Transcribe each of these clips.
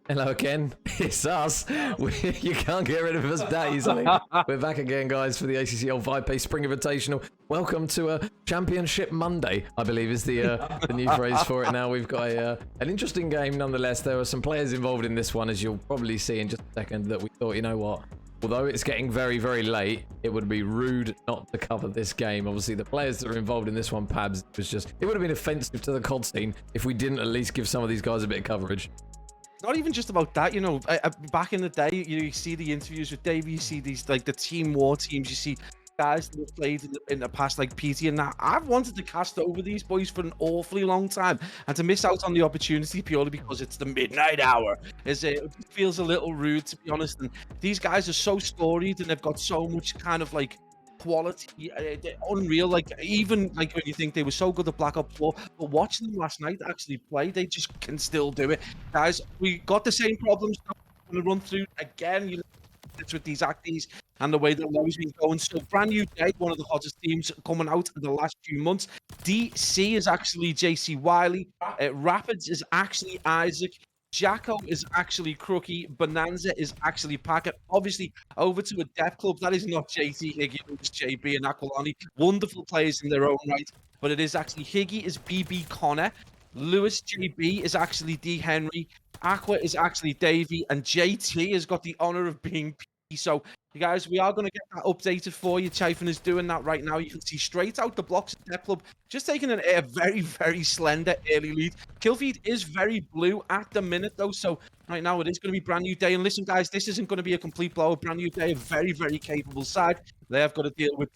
Hello again, it's us. You can't get rid of us that easily. We're back again, guys, for the ACCL VibePay Spring Invitational. Welcome to a Championship Monday, I believe is the new phrase for it now. We've got an interesting game nonetheless. There are some players involved in this one, as you'll probably see in just a second, that we thought, you know what, although it's getting very, very late, it would be rude not to cover this game. Obviously, the players that are involved in this one, Pabs, it would have been offensive to the COD scene if we didn't at least give some of these guys a bit of coverage. Not even just about that, you know. Back in the day, you see the interviews with Dave, you see these like the team war teams, you see guys that have played in the past like PT and that. I've wanted to cast over these boys for an awfully long time, and to miss out on the opportunity purely because it's the midnight hour it feels a little rude, to be honest. And these guys are so storied and they've got so much kind of like quality, they're unreal. Like, even like when you think they were so good at Black Ops 4, but watching them last night actually play, they just can still do it. Guys, we got the same problems. I'm going to run through again, you know, it's with these acties and the way the low's been going. So brand new day, one of the hottest teams coming out in the last few months. DC is actually JC Wiley, Rapids is actually Isaac, Jacko is actually Crookie, Bonanza is actually Packet. Obviously, over to a Death Club. That is not JT, Higgy, it's JB and Aquilani. Wonderful players in their own right, but it is actually Higgy is BB Connor, Lewis JB is actually D Henry, Aqua is actually Davey, and JT has got the honor of being P. So, you guys, we are going to get that updated for you. Chafin is doing that right now. You can see straight out the blocks of Death Club, just taking a very, very slender early lead. Killfeed is very blue at the minute, though, so right now it is going to be brand new day. And listen, guys, this isn't going to be a complete blow. Brand new day, a very, very capable side. They have got to deal with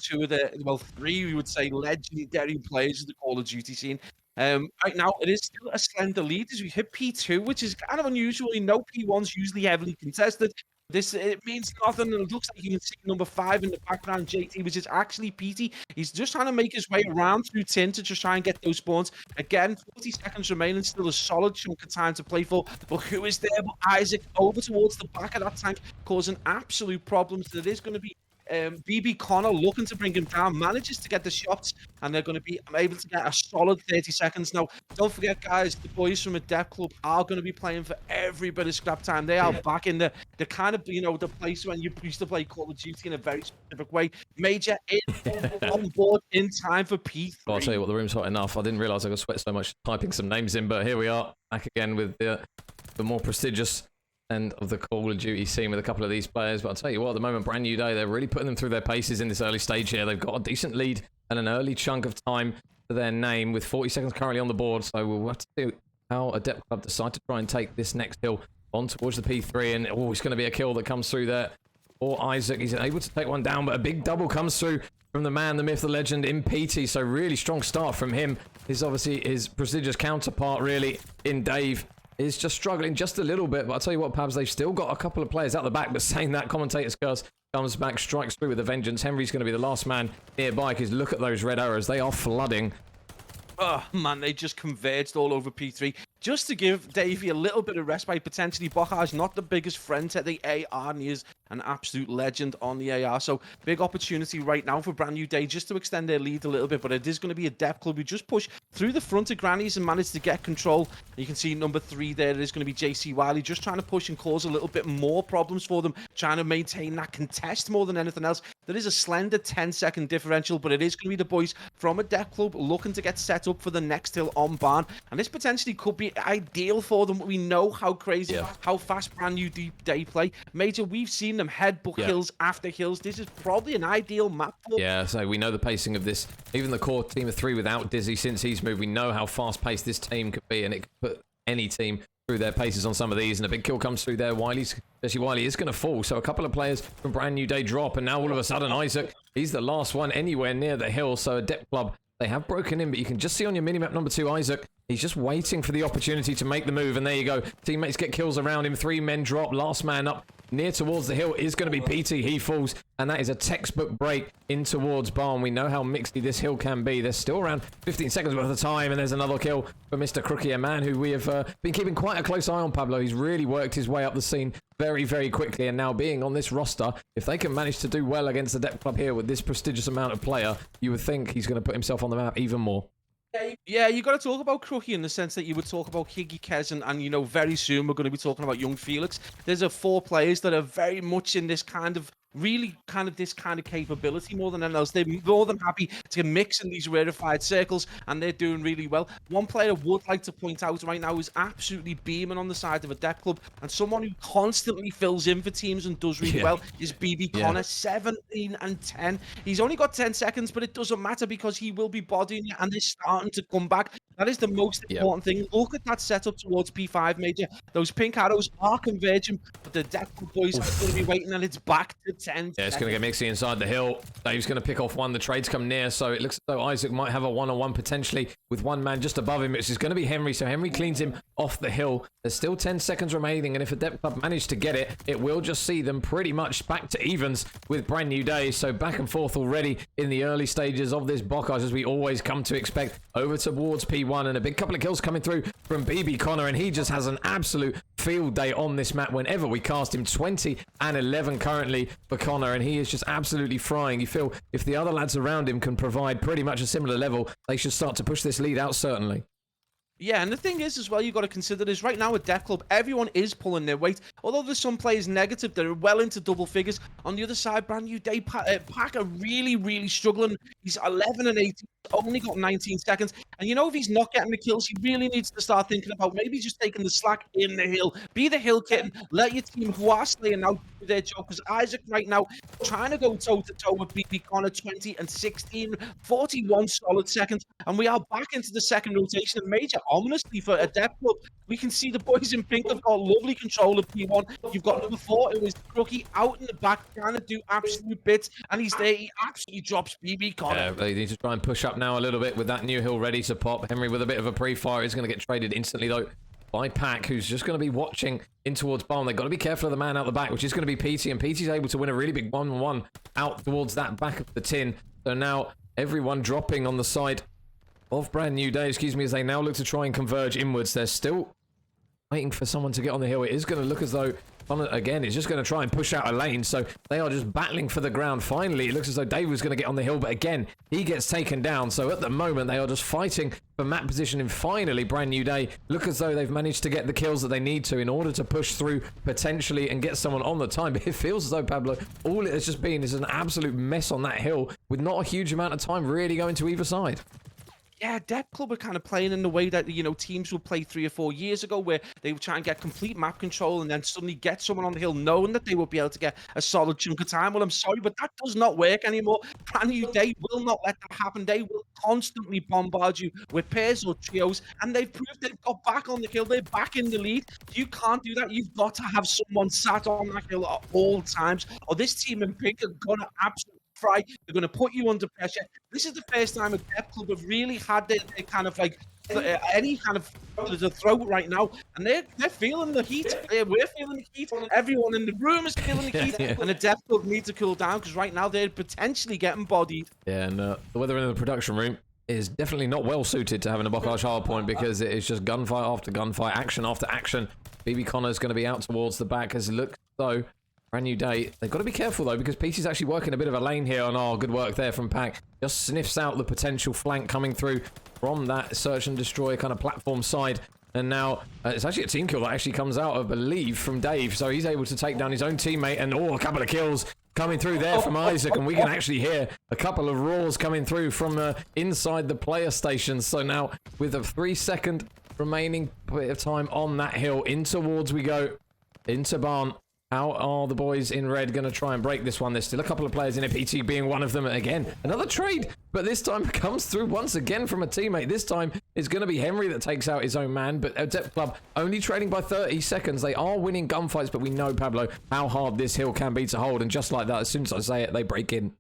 three, we would say, legendary players of the Call of Duty scene. Right now, it is still a slender lead as we hit P2, which is kind of unusual. You know, P1's usually heavily contested. It means nothing, and it looks like you can see number 5 in the background, JT, which is actually PT. He's just trying to make his way around through tin to just try and get those spawns. Again, 40 seconds remaining, still a solid chunk of time to play for. But who is there but Isaac over towards the back of that tank, causing absolute problems. That is going to be BB Connor looking to bring him down, manages to get the shots, and they're going to be able to get a solid 30 seconds. Now, don't forget, guys, the boys from a Death Club are going to be playing for every bit of scrap time. They are back in the kind of, you know, the place when you used to play Call of Duty in a very specific way. Major on board in time for P3. Well, I'll tell you what, the room's hot enough. I didn't realize I got sweat so much typing some names in, but here we are, back again with the more prestigious end of the Call of Duty scene with a couple of these players. But I'll tell you what, at the moment, brand new day, they're really putting them through their paces in this early stage here. They've got a decent lead and an early chunk of time to their name with 40 seconds currently on the board. So we'll have to see how Adept Club decide to try and take this next hill on towards the P3. And it's going to be a kill that comes through there for Isaac. He's able to take one down, but a big double comes through from the man, the myth, the legend in PT. So really strong start from him. He's obviously his prestigious counterpart really in Dave. Is just struggling just a little bit, but I'll tell you what, Pabs, they've still got a couple of players out the back, but saying that, commentator's curse comes back, strikes through with a vengeance. Henry's going to be the last man nearby, because look at those red arrows. They are flooding. Oh, man, they just converged all over P3. Just to give Davey a little bit of respite, potentially, Bohar's not the biggest friend to the AR, and he is an absolute legend on the AR. So, big opportunity right now for brand new day just to extend their lead a little bit, but it is going to be a Death Club who just push through the front of Grannies and manage to get control. You can see number 3 there. It is going to be JC Wiley just trying to push and cause a little bit more problems for them, trying to maintain that contest more than anything else. There is a slender 10-second differential, but it is going to be the boys from a Death Club looking to get set up for the next hill on Barn, and this potentially could be ideal for them. We know how crazy, how fast brand new day play. Major, we've seen them headbutt hills after hills. This is probably an ideal map for them. Yeah, so we know the pacing of this. Even the core team of 3 without Dizzy, since he's moved, we know how fast-paced this team could be, and it could put any team through their paces on some of these, and a big kill comes through there. Jesse Wiley is going to fall, so a couple of players from brand new day drop, and now all of a sudden Isaac, he's the last one anywhere near the hill. So Adept Club, they have broken in, but you can just see on your minimap number 2, Isaac, he's just waiting for the opportunity to make the move, and there you go. Teammates get kills around him, 3 men drop, last man up near towards the hill is going to be PT. He falls, and that is a textbook break in towards Barn. We know how mixy this hill can be. There's still around 15 seconds worth of time, and there's another kill for Mr. Crookie, a man who we have been keeping quite a close eye on, Pablo. He's really worked his way up the scene very, very quickly, and now being on this roster, if they can manage to do well against the Depth Club here with this prestigious amount of player, you would think he's going to put himself on the map even more. Yeah, you got to talk about Crookie in the sense that you would talk about Higgy, Kez, and very soon we're going to be talking about young Felix. There's 4 players that are very much in this kind of this kind of capability more than anything else. They're more than happy to mix in these rarefied circles, and they're doing really well. One player I would like to point out right now is absolutely beaming on the side of a deck club, and someone who constantly fills in for teams and does really well is BB Connor, 17 and 10. He's only got 10 seconds, but it doesn't matter because he will be bodying you, and they're starting to come back. That is the most important thing. Look at that setup towards P5 Major. Those pink arrows are converging, but the deck club boys are going to be waiting, and it's back to 10. Yeah, it's going to get Mixie inside the hill. Dave's going to pick off one. The trades come near, so it looks as though Isaac might have a one-on-one potentially with one man just above him, which is going to be Henry. So Henry cleans him off the hill. There's still 10 seconds remaining, and if a depth club manage to get it, it will just see them pretty much back to evens with Brand New Day. So back and forth already in the early stages of this Bocage, as we always come to expect, over towards P1, and a big couple of kills coming through from BB Connor, and he just has an absolute field day on this map whenever we cast him. 20 and 11 currently for Connor, and he is just absolutely frying. You feel if the other lads around him can provide pretty much a similar level, they should start to push this lead out, certainly. Yeah, and the thing is as well, you've got to consider is right now at Death Club, everyone is pulling their weight. Although there's some players negative, they're well into double figures. On the other side, Brand New Day, Pack are really, really struggling. He's 11 and 18, only got 19 seconds. And if he's not getting the kills, he really needs to start thinking about maybe just taking the slack in the hill. Be the hill kitten. Let your team who are slaying out do their job. Because Isaac right now trying to go toe-to-toe with BB Connor, 20 and 16, 41 solid seconds. And we are back into the second rotation. And Major, ominously for a depth club, we can see the boys in pink have got lovely control of P1. You've got number 4, it was Crookie out in the back trying to do absolute bits, and he's there. He absolutely drops BB Connor. Yeah, they need to try and push up now a little bit with that new hill ready to pop. Henry with a bit of a pre-fire is going to get traded instantly though by Pack, who's just going to be watching in towards Barn. They've got to be careful of the man out the back, which is going to be PT, and PT's able to win a really big 1-1 out towards that back of the tin. So now everyone dropping on the side of Brand New Day, as they now look to try and converge inwards. They're still waiting for someone to get on the hill. It is going to look as though, again, is just going to try and push out a lane. So they are just battling for the ground. Finally, it looks as though Dave was going to get on the hill, but again, he gets taken down. So at the moment, they are just fighting for map position. And finally, Brand New Day look as though they've managed to get the kills that they need to in order to push through potentially and get someone on the time. But it feels as though, Pablo, all it has just been is an absolute mess on that hill with not a huge amount of time really going to either side. Yeah, Depth Club are kind of playing in the way that, teams would play 3 or 4 years ago, where they would try and get complete map control and then suddenly get someone on the hill knowing that they would be able to get a solid chunk of time. Well, I'm sorry, but that does not work anymore. Brand New Day will not let that happen. They will constantly bombard you with pairs or trios, and they've proved they've got back on the hill. They're back in the lead. You can't do that. You've got to have someone sat on that hill at all times, or this team in pink are going to absolutely fry. They're going to put you under pressure. This is the first time a Depth Club have really had their kind of like any kind of to throw right now, and they're feeling the heat. We're feeling the heat. Everyone in the room is feeling the heat, and the Depth Club need to cool down because right now they're potentially getting bodied. Yeah, and the weather in the production room is definitely not well suited to having a Bocage hardpoint because it is just gunfight after gunfight, action after action. BB Connor's going to be out towards the back as it looks though. Brand New Day. They've got to be careful though because PC's actually working a bit of a lane here on good work there from Pack. Just sniffs out the potential flank coming through from that search and destroy kind of platform side. And now it's actually a team kill that actually comes out, I believe, from Dave. So he's able to take down his own teammate, and a couple of kills coming through there from Isaac, and we can actually hear a couple of roars coming through from inside the player station. So now with a 3-second remaining bit of time on that hill, in towards we go, into Barn. How are the boys in red going to try and break this one? There's still a couple of players in it, PT being one of them. Again, another trade, but this time comes through once again from a teammate. This time it's going to be Henry that takes out his own man, but Depth Club only trading by 30 seconds. They are winning gunfights, but we know, Pablo, how hard this hill can be to hold, and just like that, as soon as I say it, they break in.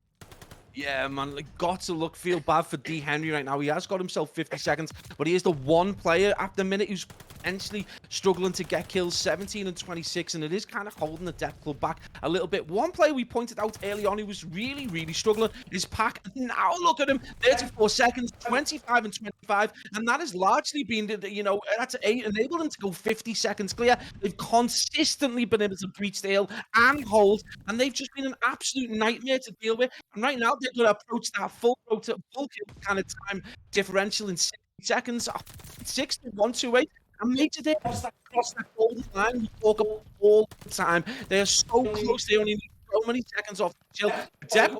Yeah, man, got to feel bad for D. Henry right now. He has got himself 50 seconds, but he is the one player at the minute who's potentially struggling to get kills, 17 and 26, and it is kind of holding the Depth Club back a little bit. One player we pointed out early on who was really, really struggling is Pack. Now look at him, 34 seconds, 25 and 25, and that has largely been, that's enabled them to go 50 seconds clear. They've consistently been able to breach the hill and hold, and they've just been an absolute nightmare to deal with. And right now, they're going to approach that full kill kind of time differential in 6 seconds, 60, 128. And Major Day has that cross that golden line we talk about all the time. They are so close, they only need so many seconds off the chill. Depp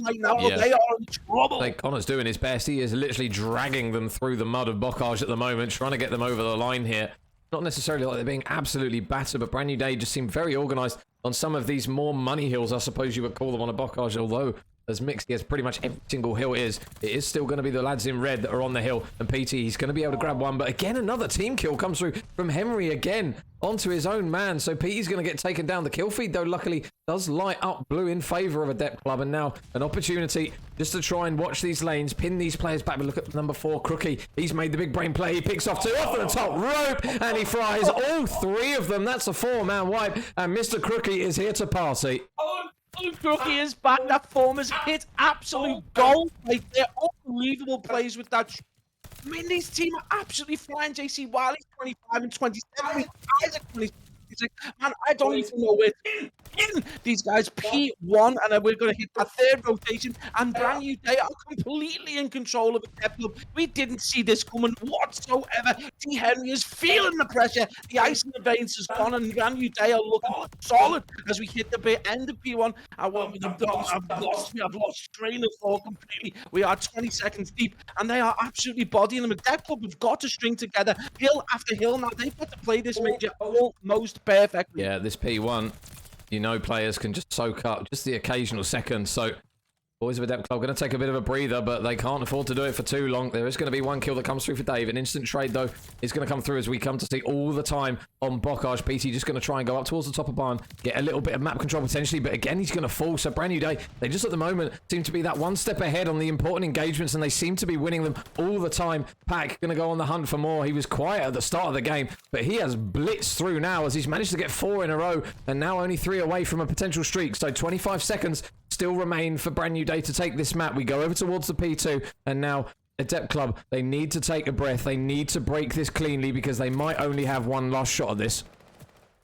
right now, but they are in trouble. Like Connor's doing his best. He is literally dragging them through the mud of Bocage at the moment, trying to get them over the line here. Not necessarily like they're being absolutely battered, but Brand New Day just seemed very organised on some of these more money hills, I suppose you would call them, on a Bocage, although as mixed as pretty much every single hill is, it is still going to be the lads in red that are on the hill, and PT, he's going to be able to grab one, but again, another team kill comes through from Henry again onto his own man, so PT's going to get taken down. The kill feed, though, luckily does light up blue in favour of Adept Club, and now an opportunity just to try and watch these lanes, pin these players back. But look at number 4, Crookie. He's made the big brain play. He picks off 2 off the top rope, and he fries all 3 of them. That's a 4-man wipe, and Mr. Crookie is here to party. Crookie is back. That form has hit absolute gold. Like, they're unbelievable plays with that. I mean, this team are absolutely flying. JC Wiley's 25 and 27. Isaac 26. Man, I don't even know where to in these guys. P1, and we're going to hit that 3rd rotation. And Brand New Day are completely in control of the depth club. We didn't see this coming whatsoever. D. Henry is feeling the pressure. The ice in the veins has gone, and Brand New Day are looking solid as we hit the end of P1. I've lost train of thought completely. We are 20 seconds deep, and they are absolutely bodying them. The depth club have got to string together hill after hill. Now they've got to play this major almost perfectly. Yeah, this P1, you know, players can just soak up just the occasional second. So boys of Adept Club going to take a bit of a breather, but they can't afford to do it for too long. There is going to be 1 kill that comes through for Dave. An instant trade, though, is going to come through, as we come to see all the time on Bocage. PT just going to try and go up towards the top of Barn, get a little bit of map control potentially, but again, he's going to fall. So Brand New Day, they just at the moment seem to be that 1 step ahead on the important engagements, and they seem to be winning them all the time. Pack going to go on the hunt for more. He was quiet at the start of the game, but he has blitzed through now as he's managed to get 4 in a row, and now only 3 away from a potential streak. So 25 seconds still remain for Brand New Day to take this map. We go over towards the P2, and now Adept Club, they need to take a breath. They need to break this cleanly, because they might only have 1 last shot at this.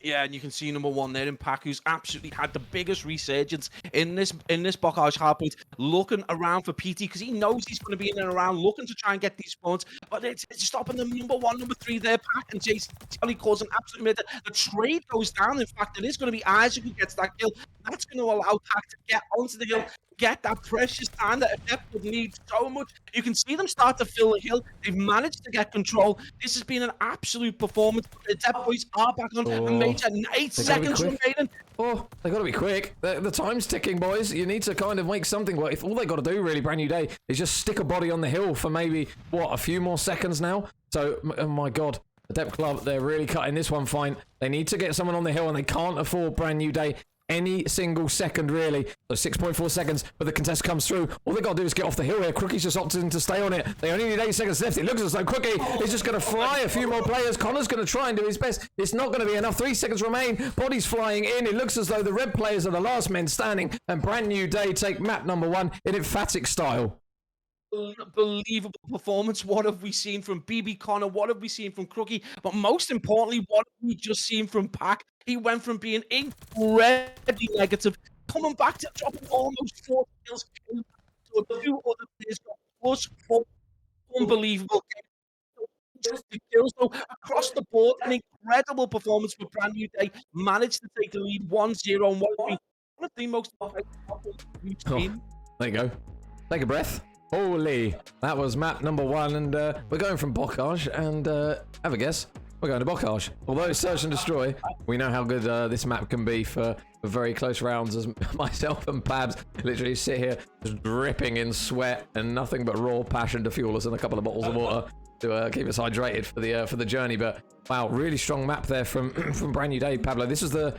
Yeah, and you can see number 1 there in Pack, who's absolutely had the biggest resurgence in this Bocage hardpoint, looking around for PT, because he knows he's going to be in and around, looking to try and get these spawns, but it's stopping them. Number 1, number 3 there, Pack, and Jason Kelly causing absolute murder. The trade goes down. In fact, it is going to be Isaac who gets that kill. That's going to allow Pack to get onto the hill, get that precious time that Adept would need so much. You can see them start to fill the hill. They've managed to get control. This has been an absolute performance. The Adept boys are back on the major. 8 seconds remaining. Oh, they got to be quick. The time's ticking, boys. You need to kind of make something work. If all they got to do, really, Brand New Day, is just stick a body on the hill for maybe, what, a few more seconds now? So, oh my God. Adept Club, they're really cutting this one fine. They need to get someone on the hill, and they can't afford Brand New Day any single second, really. So 6.4 seconds, but the contest comes through. All they got to do is get off the hill here. Crookie's just opting to stay on it. They only need 8 seconds left. It looks as though Crookie is just going to fry a few more players. Connor's going to try and do his best. It's not going to be enough. 3 seconds remain. Bodies flying in. It looks as though the red players are the last men standing, and Brand New Day take map number 1 in emphatic style. Unbelievable performance. What have we seen from BB Connor? What have we seen from Crookie? But most importantly, what have we just seen from Pack? He went from being incredibly negative, coming back to dropping almost 4 kills. So 2 other players got +4. Unbelievable game. Just the kills, though, across the board, an incredible performance for Brand New Day. Managed to take the lead 1-0 and one of the most we've seen. There you go. Take a breath. Holy, that was map number 1, and we're going from Bocage, and have a guess, we're going to Bocage. Although it's Search and Destroy, we know how good this map can be for very close rounds, as myself and Pabs literally sit here just dripping in sweat and nothing but raw passion to fuel us, and a couple of bottles of water to keep us hydrated for the journey. But wow, really strong map there from from Brand New Day, Pablo. This is the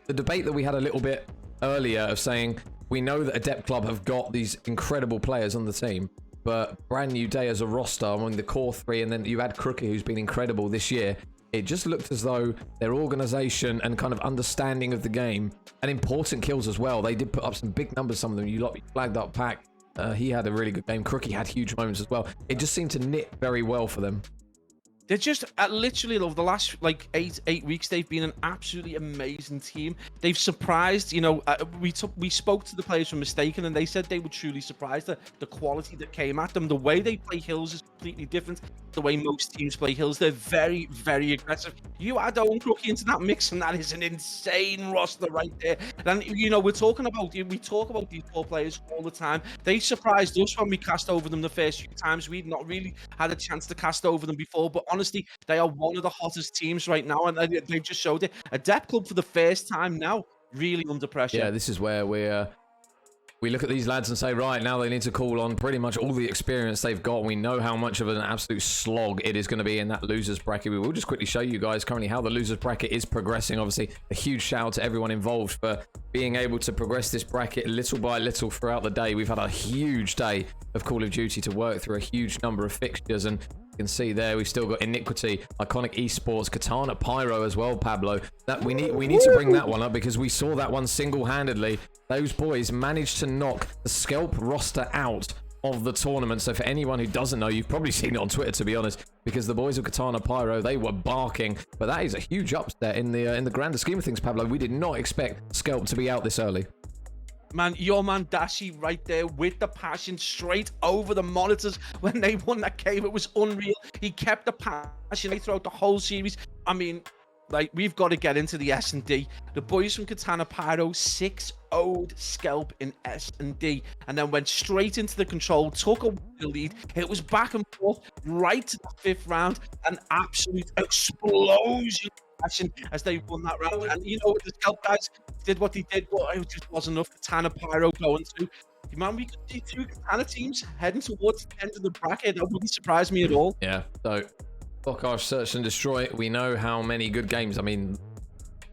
debate that we had a little bit earlier of saying, we know that Adept Club have got these incredible players on the team, but Brand New Day as a roster among the core 3, and then you add Crookie, who's been incredible this year, it just looked as though their organization and kind of understanding of the game, and important kills as well. They did put up some big numbers, some of them. You flagged up Pack. He had a really good game. Crookie had huge moments as well. It just seemed to knit very well for them. They're just literally over the last like eight weeks. They've been an absolutely amazing team. They've surprised. We spoke to the players from Mistaken, and they said they were truly surprised at the quality that came at them. The way they play Hills is completely different. The way most teams play Hills, they're very, very aggressive. You add Owen Crookie into that mix, and that is an insane roster right there. And we talk about these four players all the time. They surprised us when we cast over them the first few times. We'd not really had a chance to cast over them before, but honestly, they are one of the hottest teams right now, and they just showed it. A depth club for the first time now, really under pressure. Yeah, this is where we look at these lads and say, right, now they need to call on pretty much all the experience they've got. We know how much of an absolute slog it is going to be in that losers bracket. We will just quickly show you guys currently how the losers bracket is progressing. Obviously, a huge shout out to everyone involved for being able to progress this bracket little by little throughout the day. We've had a huge day of Call of Duty to work through, a huge number of fixtures, and you can see there we've still got Iniquity, Iconic Esports, Katana Pyro as well, Pablo. That we need to bring that one up because we saw that one single-handedly. Those boys managed to knock the Scalp roster out of the tournament. So for anyone who doesn't know, you've probably seen it on Twitter, to be honest, because the boys of Katana Pyro, they were barking. But that is a huge upset in the grander scheme of things, Pablo. We did not expect Scalp to be out this early. Man, your man Dashi right there with the passion straight over the monitors when they won that game. It was unreal. He kept the passion throughout the whole series. I mean, like, we've got to get into the S&D. The boys from Katana Pyro 6-0'd Scalp in S&D and then went straight into the control, took a lead. It was back and forth right to the fifth round. An absolute explosion as they won that round. And the Scalp guys did what they did, but it just wasn't enough. Katana Pyro going through. Man, we could see two Katana teams heading towards the end of the bracket. That wouldn't surprise me at all. Yeah, so Bocage, Search and Destroy. We know how many good games. I mean,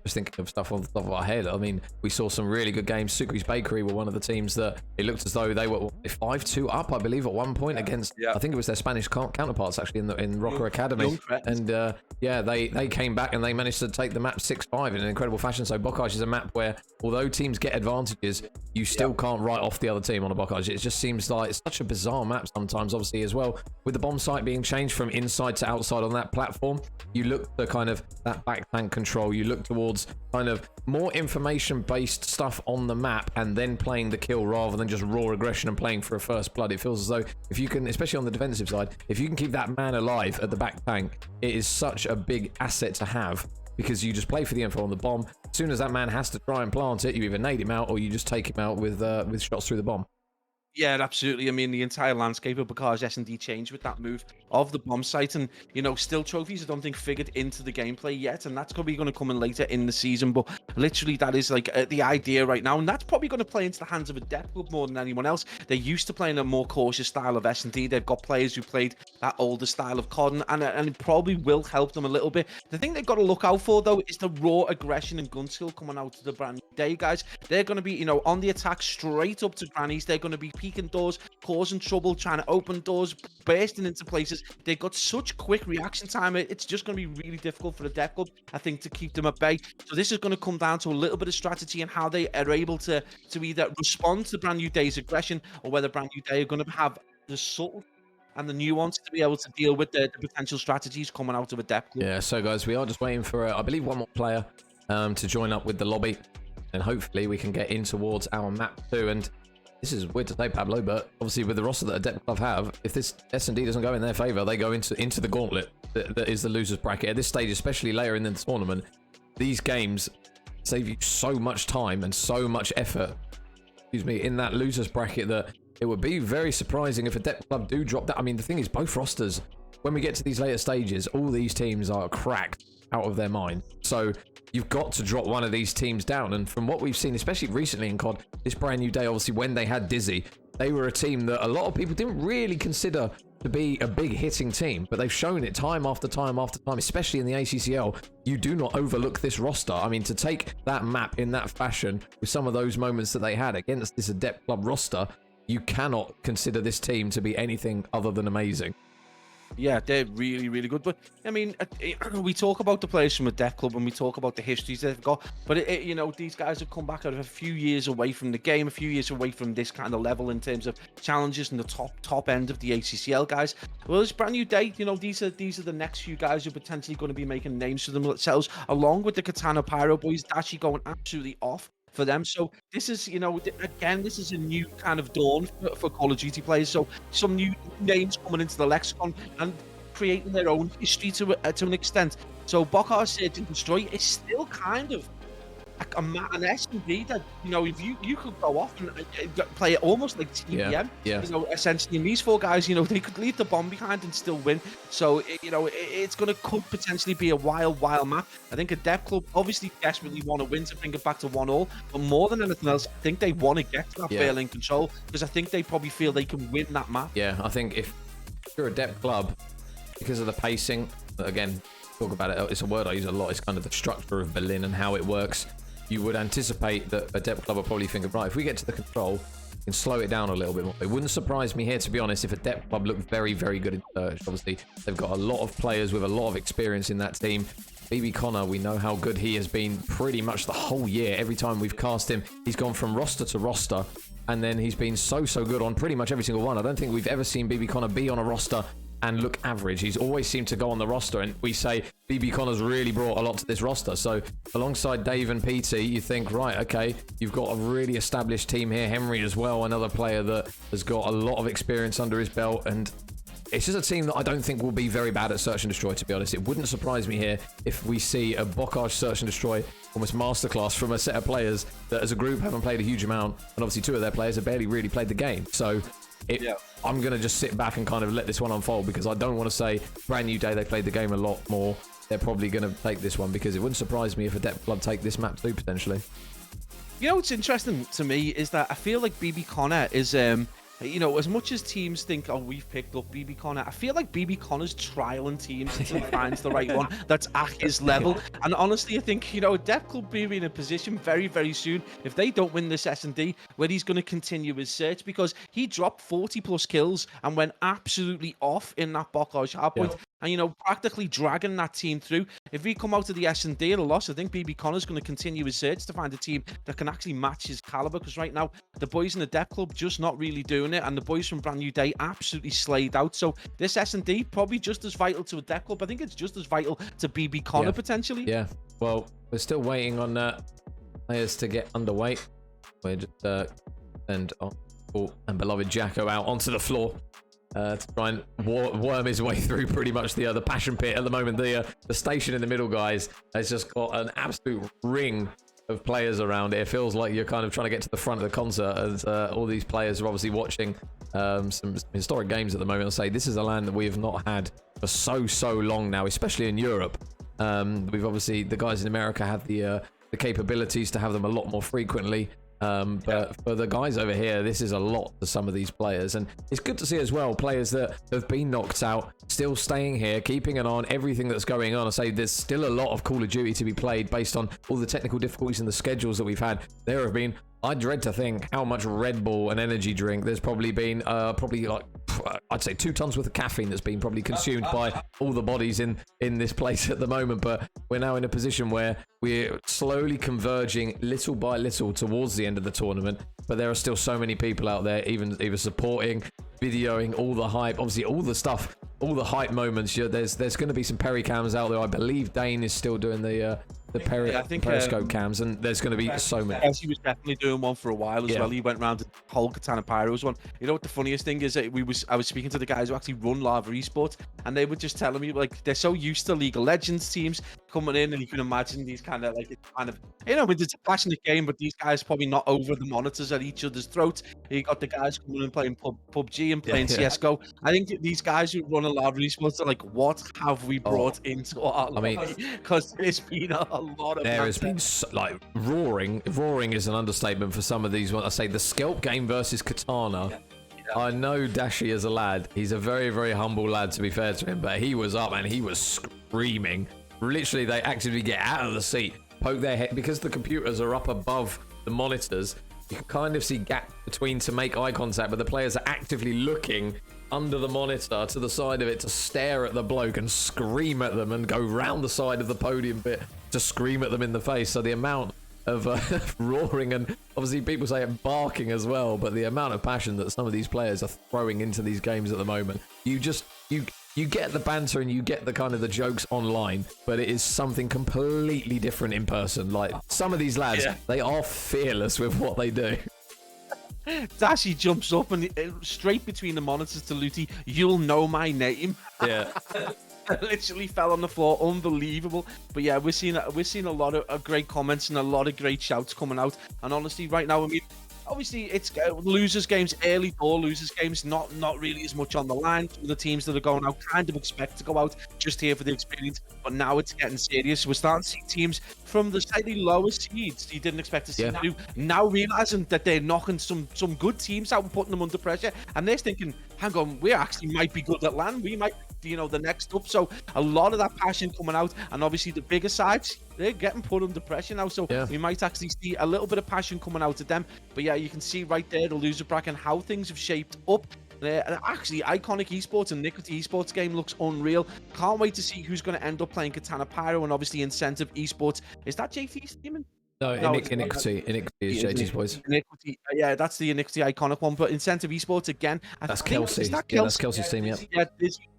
just thinking of stuff off the top of our head. I mean, we saw some really good games. Sukri's Bakery were one of the teams that it looked as though they were 5-2 up, I believe, at one point against. Yeah. I think it was their Spanish counterparts actually in Rocker Academy. And yeah, they came back and they managed to take the map 6-5 in an incredible fashion. So Bocage is a map where, although teams get advantages, you still can't write off the other team on a Bocage. It just seems like it's such a bizarre map sometimes, obviously, as well. With the bomb site being changed from inside to outside on that platform, you look to kind of that back tank control. You look towards kind of more information-based stuff on the map and then playing the kill rather than just raw aggression and playing for a first blood. It feels as though if you can, especially on the defensive side, if you can keep that man alive at the back tank, it is such a big asset to have because you just play for the info on the bomb. As soon as that man has to try and plant it, you either nade him out or you just take him out with shots through the bomb. Yeah, absolutely. I mean, the entire landscape of Bocage S&D changed with that move of the bomb site, and still trophies I don't think figured into the gameplay yet, and that's probably going to come in later in the season. But literally, that is like the idea right now, and that's probably going to play into the hands of a depth club more than anyone else. They're used to playing a more cautious style of S&D. They've got players who played that older style of COD, and it probably will help them a little bit. The thing they've got to look out for though is the raw aggression and gun skill coming out of the brand new day, guys. They're going to be on the attack straight up to grannies. They're going to be peeking doors, causing trouble, trying to open doors, bursting into places. They've got such quick reaction time. It's just going to be really difficult for the depth club, I think, to keep them at bay. So this is going to come down to a little bit of strategy and how they are able to either respond to brand new day's aggression or whether brand new day are going to have the subtle and the nuance to be able to deal with the potential strategies coming out of a depth club. Yeah, so guys, we are just waiting for, I believe, one more player to join up with the lobby, and hopefully we can get in towards our map too. And this is weird to say, Pablo, but obviously with the roster that a depth club have, if this S&D doesn't go in their favor, they go into the gauntlet that is the losers bracket. At this stage, especially later in the tournament, these games save you so much time and so much effort, in that losers bracket that it would be very surprising if a depth club do drop that. I mean, the thing is, both rosters, when we get to these later stages, all these teams are cracked out of their mind. So you've got to drop one of these teams down. And from what we've seen, especially recently in COD, this brand new day, obviously when they had Dizzy, they were a team that a lot of people didn't really consider to be a big hitting team, but they've shown it time after time after time, especially in the ACCL. You do not overlook this roster. I mean, to take that map in that fashion with some of those moments that they had against this Adept Club roster, you cannot consider this team to be anything other than amazing. Yeah, they're really, really good. But I mean, we talk about the players from a deaf club and we talk about the histories they've got. But you know, these guys have come back out of a few years away from the game, a few years away from this kind of level in terms of challenges and the top end of the ACCL guys. Well, it's a brand new day. You know, these are the next few guys who are potentially going to be making names for themselves, along with the Katana Pyro boys, actually going absolutely off for them. So this is, you know, again, this is a new kind of dawn for Call of Duty players. So some new names coming into the lexicon and creating their own history to an extent. So Bokar Search and Destroy is still kind of an S&D that, you know, if you could go off and play it almost like TBM, yeah. you know, essentially. And these four guys, you know, they could leave the bomb behind and still win. So, you know, it's going to could potentially be a wild map. I think a dev club obviously desperately want to win to bring it back to 1-1, but more than anything else, I think they want to get to that failing control because I think they probably feel they can win that map. Yeah, I think if you're a depth club, because of the pacing, again, talk about it, it's a word I use a lot, it's kind of the structure of Berlin and how it works. You would anticipate that a depth club will probably think, right, if we get to the control, we can slow it down a little bit more. It wouldn't surprise me here, to be honest, if a depth club looked very, very good in search. Obviously, they've got a lot of players with a lot of experience in that team. BB Connor, we know how good he has been pretty much the whole year. Every time we've cast him, he's gone from roster to roster, and then he's been so good on pretty much every single one. I don't think we've ever seen BB Connor be on a roster and look average. He's always seemed to go on the roster, and we say BB Connor's really brought a lot to this roster. So alongside Dave and PT, you think, right, okay, you've got a really established team here. Henry as well, another player that has got a lot of experience under his belt, and it's just a team that I don't think will be very bad at Search and Destroy, to be honest. It wouldn't surprise me here if we see a Bocage Search and Destroy almost masterclass from a set of players that as a group haven't played a huge amount, and obviously two of their players have barely really played the game. So I'm going to just sit back and kind of let this one unfold, because I don't want to say brand new day, they played the game a lot more. They're probably going to take this one, because it wouldn't surprise me if a depth club take this map too, potentially. You know what's interesting to me is that I feel like BB Connor is, you know, as much as teams think, oh, we've picked up BB Connor, I feel like BB Connor's trialing teams until he finds the right one that's at his level. And honestly, I think, you know, Depth Club be in a position very, very soon, if they don't win this S&D, where he's going to continue his search, because he dropped 40+ kills and went absolutely off in that Bocage hardpoint. And, you know, practically dragging that team through. If we come out of the S&D at a loss, I think BB Connor's going to continue his search to find a team that can actually match his caliber, because right now, the boys in the Depth Club just not really doing it, and the boys from Brand New Day absolutely slayed out. So this S&D probably just as vital to a Depth Club. I think it's just as vital to BB Connor, potentially. Yeah, well, we're still waiting on players to get underway. We're just and beloved Jacko out onto the floor. To try and worm his way through pretty much the passion pit at the moment. The station in the middle, guys, has just got an absolute ring of players around it. It feels like you're kind of trying to get to the front of the concert, as all these players are obviously watching some historic games at the moment. I'll say this is a land that we have not had for so long now, especially in Europe. We've obviously, the guys in America have the capabilities to have them a lot more frequently. But for the guys over here, this is a lot for some of these players, and it's good to see as well players that have been knocked out still staying here, keeping an eye on everything that's going on. I say there's still a lot of Call of Duty to be played based on all the technical difficulties and the schedules that we've had. There have been, I dread to think how much Red Bull and energy drink there's probably been, probably like I'd say 2 tons worth of caffeine that's been probably consumed by all the bodies in this place at the moment. But we're now in a position where we're slowly converging little by little towards the end of the tournament. But there are still so many people out there, even supporting, videoing all the hype, obviously all the stuff, all the hype moments. There's going to be some Peri cams out there. I believe Dane is still doing the periscope cams, and there's going to be so many. Yes, he was definitely doing one for a while as well. He went around the whole Katana Pyros one. You know what the funniest thing is? I was speaking to the guys who actually run Lava Esports, and they were just telling me, like, they're so used to League of Legends teams coming in, and you can imagine these kind of, you know, it's a passionate game, but these guys probably not over the monitors at each other's throats. You got the guys coming in playing PUBG and playing CSGO. I think these guys who run a Lava Esports are like, what have we brought into our life? Because it's been a lot of there has been like roaring is an understatement for some of these. When I say the scalp game versus Katana, I know Dashi as a lad, he's a very, very humble lad, to be fair to him, but he was up and he was screaming. Literally, they actively get out of the seat, poke their head, because the computers are up above the monitors. You can kind of see gap between to make eye contact, but the players are actively looking under the monitor to the side of it to stare at the bloke and scream at them and go round the side of the podium bit to scream at them in the face. So the amount of roaring, and obviously people say it barking as well, but the amount of passion that some of these players are throwing into these games at the moment, you get the banter and you get the kind of the jokes online, but it is something completely different in person. Like some of these lads, they are fearless with what they do. Dashy jumps up and straight between the monitors to Looty, "You'll know my name." Yeah. Literally fell on the floor, unbelievable. But yeah, we're seeing a lot of great comments and a lot of great shouts coming out. And honestly, right now, I mean, obviously it's losers games, early door losers games, not really as much on the line. Some of the teams that are going out kind of expect to go out just here for the experience, but now it's getting serious. We're starting to see teams from the slightly lower seeds you didn't expect to see now realizing that they're knocking some good teams out and putting them under pressure, and they're thinking, hang on, we actually might be good at land, we might be, the next up. So a lot of that passion coming out, and obviously the bigger sides, they're getting put under pressure now, so we might actually see a little bit of passion coming out of them. But yeah, you can see right there the loser bracket and how things have shaped up. Actually, Iconic Esports and Iniquity Esports game looks unreal. Can't wait to see who's going to end up playing Katana Pyro, and obviously Incentive Esports. Is that JT's team? No, Iniquity is JT's boys. Iniquity, yeah, that's the Iniquity Iconic one. But Incentive Esports again. That's Kelsey. Is that Kelsey? Yeah, that's Kelsey's team. Yeah,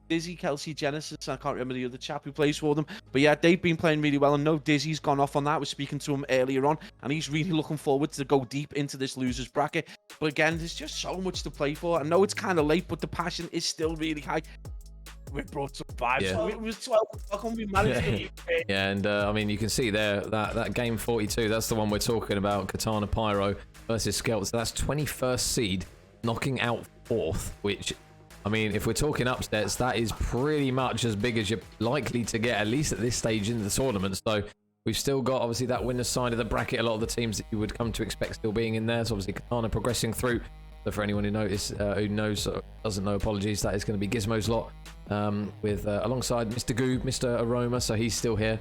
Dizzy, Kelsey, Genesis. I can't remember the other chap who plays for them. But yeah, they've been playing really well. And no, Dizzy's gone off on that. We're speaking to him earlier on, and he's really looking forward to go deep into this losers bracket. But again, there's just so much to play for. I know it's kind of late, but the passion is still really high. We brought some vibes. Yeah. It was 12 o'clock and we managed to. Yeah, and I mean, you can see there that game 42. That's the one we're talking about. Katana Pyro versus Skelt. So that's 21st seed knocking out 4th, which, I mean, if we're talking upsets, that is pretty much as big as you're likely to get, at least at this stage in the tournament. So we've still got, obviously, that winner's side of the bracket. A lot of the teams that you would come to expect still being in there. So obviously, Katana progressing through. So for anyone who doesn't know, apologies, that is going to be Gizmo's lot with alongside Mr. Goob, Mr. Aroma. So he's still here.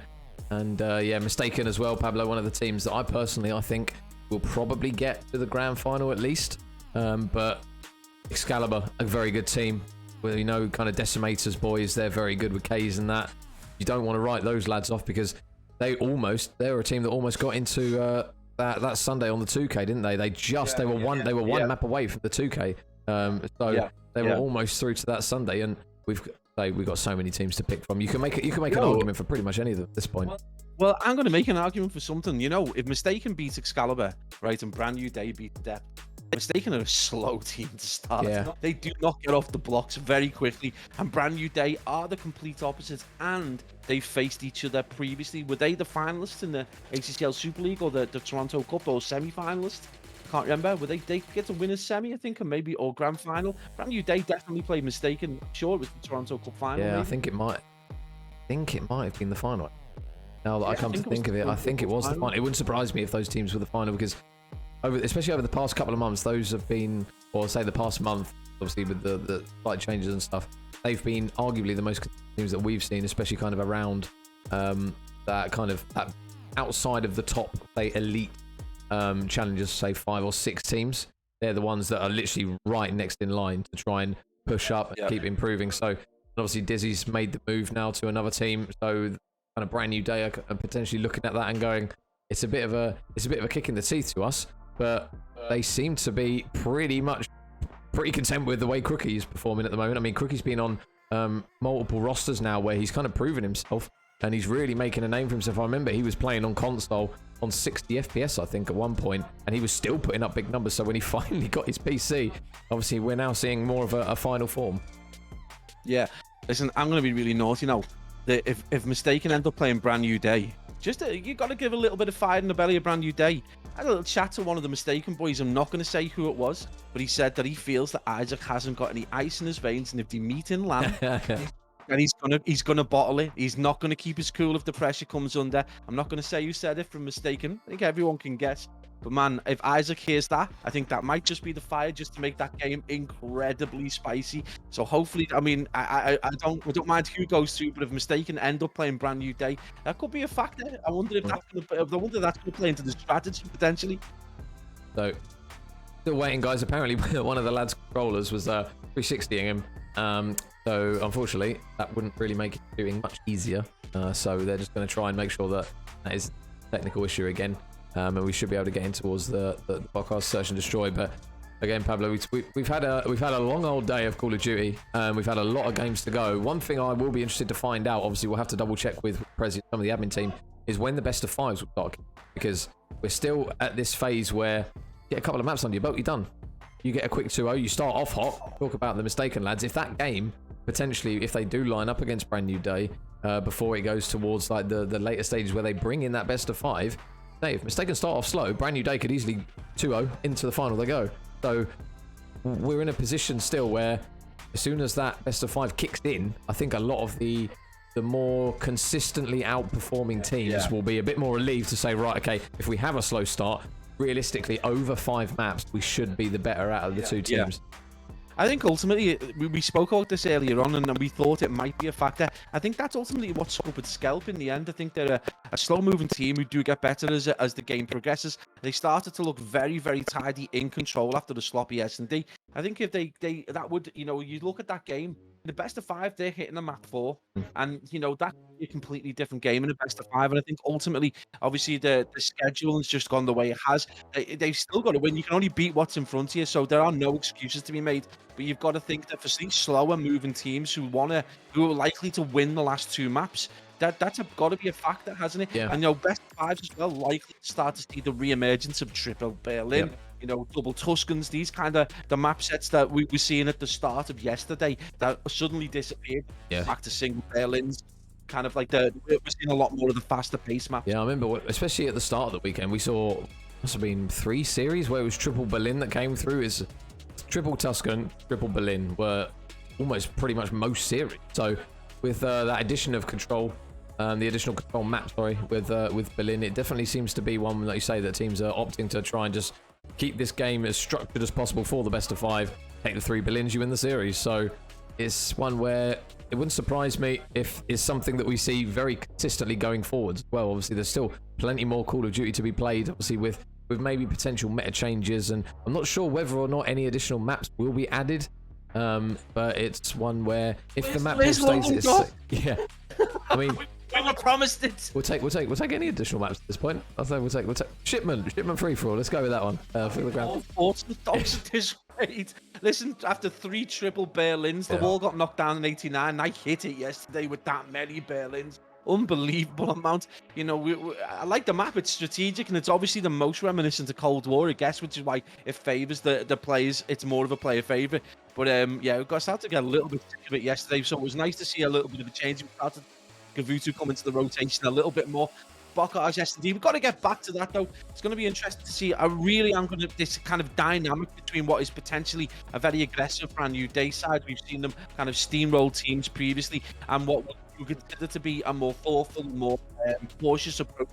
And yeah, Mistaken as well, Pablo, one of the teams that I think will probably get to the grand final at least. But Excalibur, a very good team. Well, kind of Decimators boys, they're very good with Ks and that. You don't want to write those lads off because they're a team that almost got into that Sunday on the 2K, didn't they? They were one map away from the 2K. They were almost through to that Sunday, and we've got so many teams to pick from. You can make an argument for pretty much any of them at this point. Well, I'm going to make an argument for something. If Mistaken beats Excalibur, right, and Brand New Day beats Depth, Mistaken are a slow team to start. Yeah. They do not get off the blocks very quickly, and Brand New Day are the complete opposites, and they faced each other previously. Were they the finalists in the ACCL Super League or the Toronto Cup, or semi-finalists? Can't remember. Were they get to win a semi, I think, or grand final? Brand New Day definitely played Mistaken. I'm sure it was the Toronto Cup final. Yeah, maybe. I think it might have been the final. Now that I come to think of it, I think it was the final. It wouldn't surprise me if those teams were the final, because especially over the past couple of months, those have been, or say the past month, obviously with the slight changes and stuff, they've been arguably the most teams that we've seen, especially kind of around that outside of the top, say, elite challengers, say 5 or 6 teams. They're the ones that are literally right next in line to try and push up and keep improving. So obviously Dizzy's made the move now to another team, so kind of Brand New Day are potentially looking at that and going, it's a bit of a kick in the teeth to us. But they seem to be pretty content with the way Crookie is performing at the moment. I mean, Crookie's been on multiple rosters now where he's kind of proven himself, and he's really making a name for himself. I remember he was playing on console on 60 FPS, I think, at one point, and he was still putting up big numbers. So when he finally got his PC, obviously we're now seeing more of a final form. Yeah. Listen, I'm going to be really naughty now. If Mistaken end up playing Brand New Day, you got to give a little bit of fire in the belly of Brand New Day. I had a little chat to one of the Mistaken boys. I'm not going to say who it was, but he said that he feels that Isaac hasn't got any ice in his veins, and if they meet in land, and he's gonna bottle it. He's not gonna keep his cool if the pressure comes under. I'm not gonna say who said it from Mistaken. I think everyone can guess. But man, if Isaac hears that, I think that might just be the fire just to make that game incredibly spicy. So hopefully, I mean, I don't mind who goes through, but if Mistaken end up playing Brand New Day, that could be a factor. I wonder if that's gonna play into the strategy potentially. So still waiting, guys. Apparently one of the lads' controllers was 360ing him, So unfortunately, that wouldn't really make it doing much easier. So they're just going to try and make sure that that is a technical issue again, and we should be able to get in towards the podcast search and destroy. But again, Pablo, we've had a long old day of Call of Duty. We've had a lot of games to go. One thing I will be interested to find out, obviously we'll have to double check with some of the admin team, is when the best of fives will start, because we're still at this phase where you get a couple of maps under your belt, you're done. You get a quick 2-0, you start off hot. Talk about the Mistaken lads. If that game, potentially, if they do line up against Brand New Day, before it goes towards like the later stages where they bring in that best of 5, hey, if Mistaken start off slow, Brand New Day could easily 2-0 into the final they go. So we're in a position still where as soon as that best of 5 kicks in, I think a lot of the more consistently outperforming teams will be a bit more relieved to say, right, okay, if we have a slow start, realistically, over 5 maps, we should be the better out of the two teams. I think ultimately, we spoke about this earlier on, and we thought it might be a factor. I think that's ultimately what scuppered Scalp in the end. I think they're a slow-moving team who do get better as the game progresses. They started to look very, very tidy in control after the sloppy S&D. I think if they that would, you know, you look at that game, in the best of 5, they're hitting a map 4, and you know that's a completely different game in the best of 5. And I think ultimately, obviously, the schedule has just gone the way it has. They've still got to win. You can only beat what's in front of you, so there are no excuses to be made. But you've got to think that for these slower moving teams who are likely to win the last 2 maps, that's got to be a factor, hasn't it? Yeah. And you know, best of 5s as well, likely to start to see the re-emergence of triple Berlin. Yep. You know, double Tuscans, these kind of the map sets that we were seeing at the start of yesterday that suddenly disappeared. Back to single Berlins, kind of like we're seeing a lot more of the faster pace maps. Yeah, I remember, especially at the start of the weekend, we saw, must have been 3 series where it was triple Berlin that came through. Is triple Tuscan, triple Berlin were almost pretty much most series. So with that addition of control, the additional control map, with Berlin, it definitely seems to be one, like you say, that teams are opting to try and just keep this game as structured as possible for the best of 5. Take the 3 Berlins, you win the series. So it's one where it wouldn't surprise me if it's something that we see very consistently going forwards. Well, obviously there's still plenty more Call of Duty to be played, obviously with maybe potential meta changes, and I'm not sure whether or not any additional maps will be added. But it's one where if the map stays, yeah. I mean, we were promised it. We'll take any additional maps at this point. I think we'll take shipment free for all. Let's go with that one. For the ground. The dogs are disgraced. Listen, after 3 triple Berlins, the wall got knocked down in '89. I hit it yesterday with that many Berlins. Unbelievable amount. You know, I like the map. It's strategic, and it's obviously the most reminiscent of Cold War, I guess, which is why it favors the players. It's more of a player favorite. But yeah, we got started to get a little bit sick of it yesterday, so it was nice to see a little bit of a change. We started Gavutu come into the rotation a little bit more. Bocage S&D. We've got to get back to that though. It's going to be interesting to see. I really am going to this kind of dynamic between what is potentially a very aggressive Brand New Day side. We've seen them kind of steamroll teams previously, and what we consider to be a more thoughtful, more cautious approach.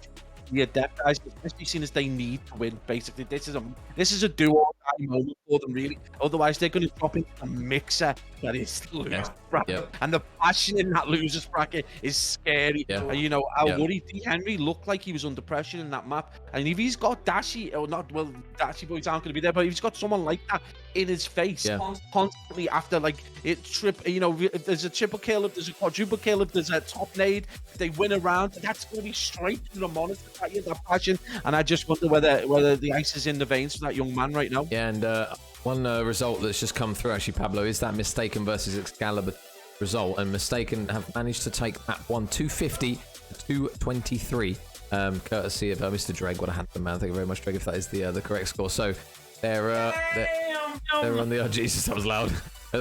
The Adept guys, especially seen as they need to win. Basically, this is a do-or-die moment for them, really. Otherwise, they're going to drop into a mixer that is losers bracket, and the passion in that losers bracket is scary. And you know, I worry. D. Henry looked like he was under pressure in that map, and if he's got Dashy or not, well, Dashy boys aren't going to be there, but if he's got someone like that in his face constantly after like you know, if there's a triple kill, if there's a quadruple kill, if there's a top nade, if they win a round, that's going to be straight to the monitor. That passion, and I just wonder whether the ice is in the veins for that young man right now. Yeah, and one result that's just come through actually, Pablo, is that Mistaken versus Excalibur result, and Mistaken have managed to take map 1 250 to 223, courtesy of Mr. Dreg. What a handsome man! Thank you very much, Dreg, if that is the correct score. So they're on the Jesus, that was loud.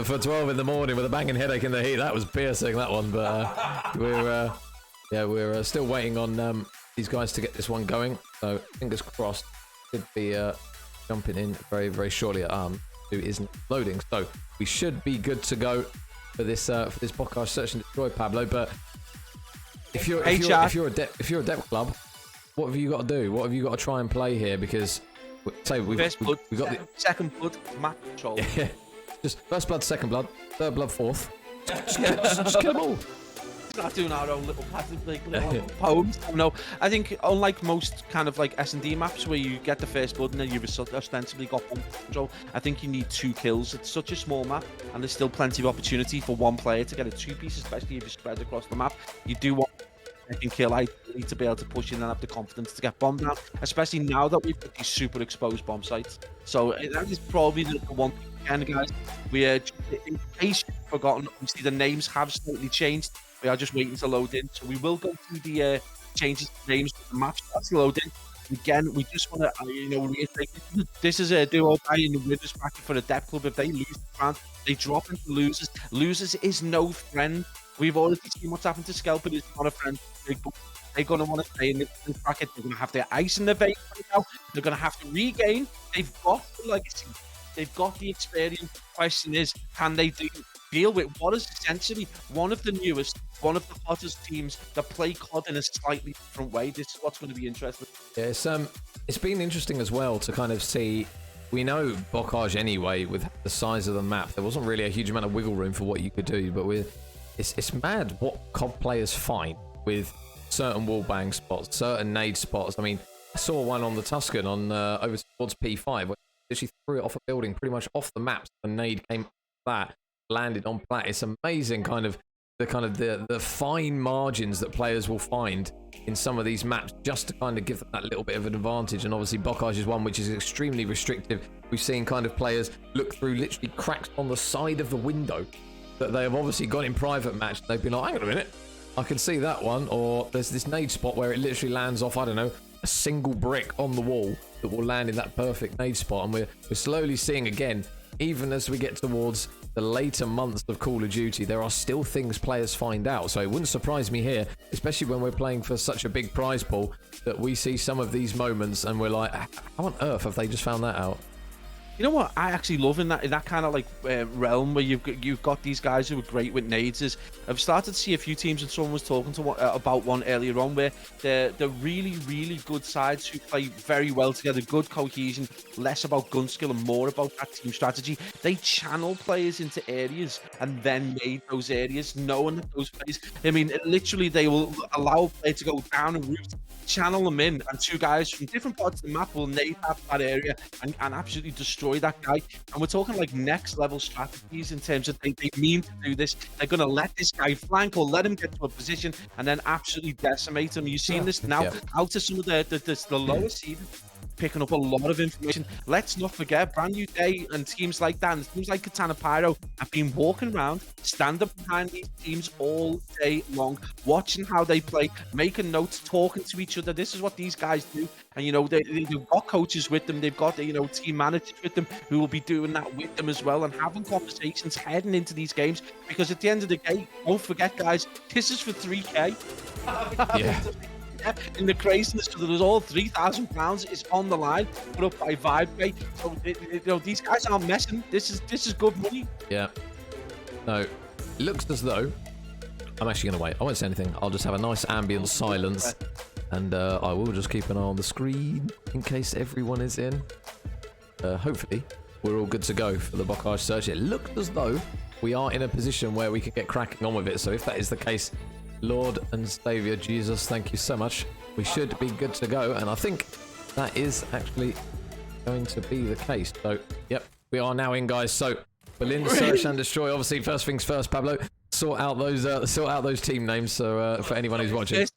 For 12 in the morning with a banging headache in the heat, that was piercing, that one. But we're still waiting on these guys to get this one going, so fingers crossed. Should be jumping in very, very shortly. Who isn't loading, so we should be good to go for this podcast search and destroy, Pablo. But if you're a depth club, what have you got to do? What have you got to try and play here? Because we've got the second blood, map control. Yeah, just first blood, second blood, third blood, fourth. Just kill them all. Not doing our own little little poems. No, I think unlike most kind of like S&D maps where you get the first blood and then you've ostensibly got bomb control, I think you need 2 kills. It's such a small map, and there's still plenty of opportunity for one player to get a 2-piece, especially if you spread across the map. You do want second kill. I need to be able to push in and have the confidence to get bombed down, especially now that we've got these super exposed bomb sites. So that is probably the one thing. Again, guys, we are, in case you've forgotten, obviously the names have slightly changed. We are just waiting to load in, so we will go through the changes to names of the match that's loading. Again, we just want to, reiterate, this is a do or die in the winners bracket for the Depth Club. If they lose the round, they drop into losers. Losers is no friend. We've already seen what's happened to Skelper. It's not a friend. They're going to want to stay in this bracket. They're going to have their ice in their veins right now. They're going to have to regain. They've got the legacy. They've got the experience. The question is, can they deal with what is essentially one of the newest, one of the hottest teams that play COD in a slightly different way? This is what's going to be interesting. Yeah, it's been interesting as well to kind of see. We know Bocage anyway, with the size of the map, there wasn't really a huge amount of wiggle room for what you could do, but it's mad what COD players find with certain wallbang spots, certain nade spots. I mean, I saw one on the Tuscan on over towards P5, where she threw it off a building pretty much off the map. The nade came flat, landed on plat. It's amazing the fine margins that players will find in some of these maps just to kind of give them that little bit of an advantage. And obviously Bocage is one which is extremely restrictive. We've seen kind of players look through literally cracks on the side of the window that they have obviously got in private match. They've been like, hang on a minute, I can see that one. Or there's this nade spot where it literally lands off, I don't know, a single brick on the wall that will land in that perfect nade spot. And we're slowly seeing again, even as we get towards the later months of Call of Duty, there are still things players find out. So it wouldn't surprise me here, especially when we're playing for such a big prize pool, that we see some of these moments and we're like, how on earth have they just found that out? You know what I actually love in that kind of like realm where you've got these guys who are great with nades is I've started to see a few teams, and someone was talking to about one earlier on, where they're really good sides who play very well together, good cohesion, less about gun skill and more about that team strategy. They channel players into areas and then nade those areas, knowing that those players, I mean, literally they will allow a player to go down a route, channel them in, and 2 guys from different parts of the map will nade that area and absolutely destroy that guy. And we're talking like next level strategies in terms of they mean to do this. They're going to let this guy flank or let him get to a position and then absolutely decimate him. You've seen this now out of some of the lower seed, picking up a lot of information. Let's not forget, Brand New Day and teams like that, and teams like Katana Pyro have been walking around, standing behind these teams all day long, watching how they play, making notes, talking to each other. This is what these guys do. And, they've got coaches with them. They've got, team managers with them who will be doing that with them as well and having conversations heading into these games. Because at the end of the day, don't forget, guys, this is for 3K. Yeah. In the craziness, so there's all £3,000 is on the line, put up by VibePay. So these guys aren't messing. This is good money. Yeah. No, it looks as though I'm actually going to wait. I won't say anything. I'll just have a nice ambient silence, and I will just keep an eye on the screen in case everyone is in. Hopefully, we're all good to go for the Bocage search. It looks as though we are in a position where we can get cracking on with it. So if that is the case, Lord and Saviour Jesus, thank you so much. We should be good to go, and I think that is actually going to be the case. So, yep, we are now in, guys. So, Berlin, search and destroy. Obviously, first things first, Pablo. Sort out those team names. So, for anyone who's watching,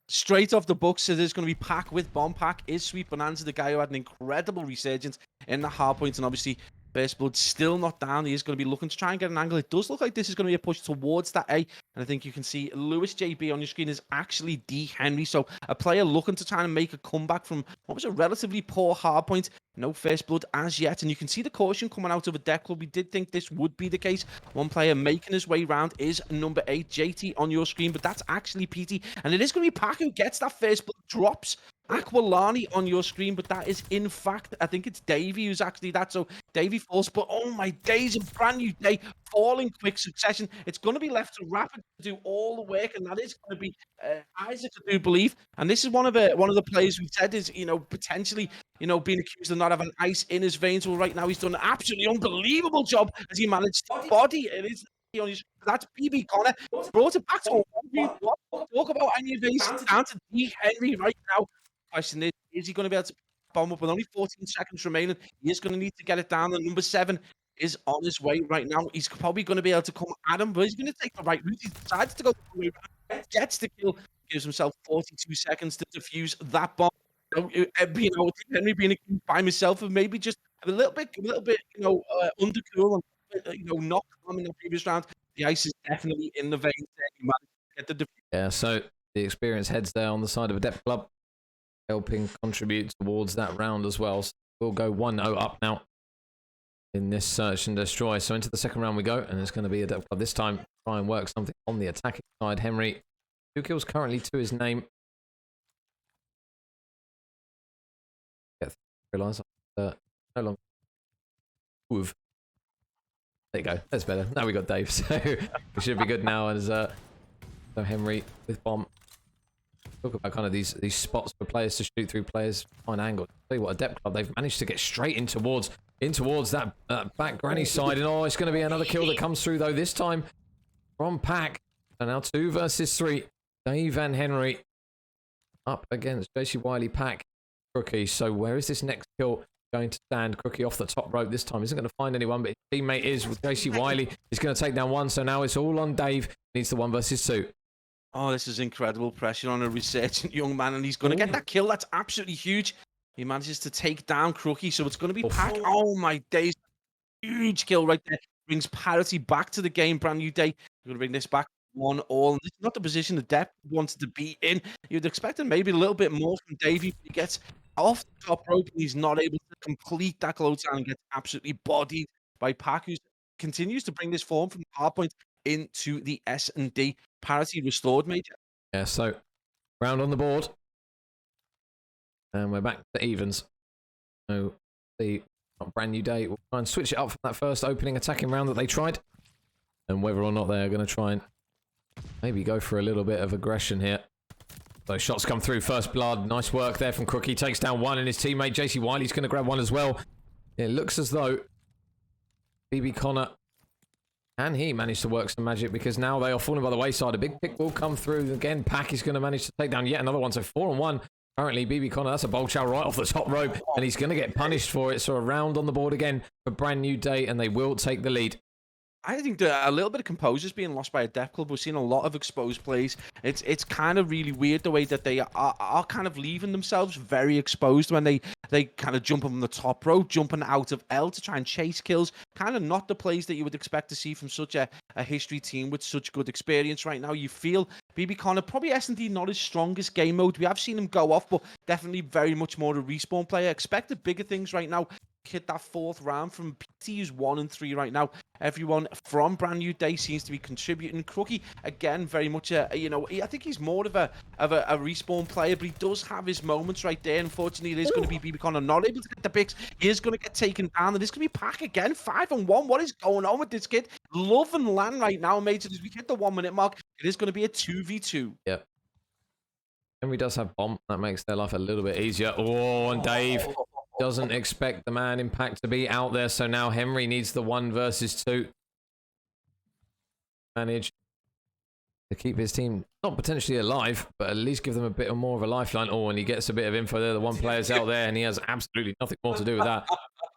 straight off the books, so there's going to be Pack with Bomb. Pack is Sweet Bonanza, the guy who had an incredible resurgence in the hard points, and obviously First Blood still not down. He is going to be looking to try and get an angle. It does look like this is going to be a push towards that A. And I think you can see Lewis JB on your screen is actually D. Henry. So a player looking to try and make a comeback from what was a relatively poor hard point. No First Blood as yet. And you can see the caution coming out of a Deck Club. We did think this would be the case. One player making his way round is number 8, JT on your screen. But that's actually PT. And it is going to be Pack who gets that First Blood, drops Aqualani on your screen, but that is in fact, I think it's Davey who's actually that. So Davey falls, but oh my days, a Brand New Day fall in quick succession. It's going to be left to Rapid to do all the work, and that is going to be Isaac, I do believe. And this is one of the players we said is potentially being accused of not having ice in his veins. Well, right now he's done an absolutely unbelievable job as he managed to body it. That's BB Connor, brought it back to What? Talk about any evasive down to D. Henry right now. Question is he going to be able to bomb up with only 14 seconds remaining? He is going to need to get it down. And number 7 is on his way right now. He's probably going to be able to come at him, but he's going to take the right route. He decides to go the way back, gets the kill, gives himself 42 seconds to defuse that bomb. Henry being accused by himself of maybe just a little bit, undercool and not calm in the previous round. The ice is definitely in the veins there. He managed to get the defuse. Yeah, so the experience heads there on the side of a depth club, helping contribute towards that round as well. So we'll go 1-0 up now in this search and destroy. So into the second round we go, and it's going to be a depth club this time. Try and work something on the attacking side. Henry, 2 kills currently to his name. Realise no longer. Oof. There you go. That's better. Now we got Dave, so we should be good now. As so Henry with bomb. Talk about kind of these spots for players to shoot through, players find angle. Tell you what, a depth club, they've managed to get straight in towards that back granny side, and oh, it's going to be another kill that comes through though. This time from Pack. So now 2 versus 3. Dave and Henry up against JC Wiley, Pack, Crookie. So where is this next kill going to stand? Crookie off the top rope this time. Isn't going to find anyone, but his teammate is with JC Wiley. He's going to take down 1. So now it's all on Dave. Needs the 1 versus 2. Oh, this is incredible pressure on a resurgent young man, and he's going to get that kill. That's absolutely huge. He manages to take down Crookie, so it's going to be Pack. Oh, my days. Huge kill right there. Brings parity back to the game. Brand new day. We're going to bring this back 1-1. This is not the position the depth wanted to be in. You'd expect maybe a little bit more from Davey. He gets off the top rope, and he's not able to complete that close down and gets absolutely bodied by Pack, who continues to bring this form from the hard point into the S&D. Parity restored, Major. Yeah, so round on the board. And we're back to evens. So the brand new day. We'll try and switch it up from that first opening attacking round that they tried. And whether or not they're going to try and maybe go for a little bit of aggression here. Those shots come through. First blood. Nice work there from Crookie. Takes down 1, and his teammate JC Wiley's going to grab 1 as well. It looks as though BB Connor and he managed to work some magic, because now they are falling by the wayside. A big pick will come through. Again, Pack is going to manage to take down yet another one. So 4-1. Currently, BB Connor, that's a bold chow right off the top rope, and he's going to get punished for it. So a round on the board again for brand new day, and they will take the lead. I think a little bit of composure's being lost by a depth club. We're seeing a lot of exposed plays. It's kind of really weird the way that they are kind of leaving themselves very exposed when they kind of jump from the top rope, jumping out of L to try and chase kills. Kind of not the plays that you would expect to see from such a history team with such good experience right now. You feel BB Connor, probably S&D not his strongest game mode. We have seen him go off, but definitely very much more a respawn player. Expected bigger things right now. Hit that 4th round from PT, who's 1 and 3 right now. Everyone from brand new day seems to be contributing. Crookie, again, very much I think he's more of a respawn player, but he does have his moments right there. Unfortunately, it is going to be BB Connor not able to get the picks. He is going to get taken down, and it's going to be Pack again. 5-1. What is going on with this kid? Love and land right now, mates. As we hit the 1-minute mark, it is going to be a 2v2. Yep. Henry does have bomb. That makes their life a little bit easier. Oh, and Dave doesn't expect the man in Pack to be out there, so now Henry needs the 1 versus 2. Manage to keep his team not potentially alive, but at least give them a bit more of a lifeline. Oh, and he gets a bit of info there. The 1 player's out there, and he has absolutely nothing more to do with that.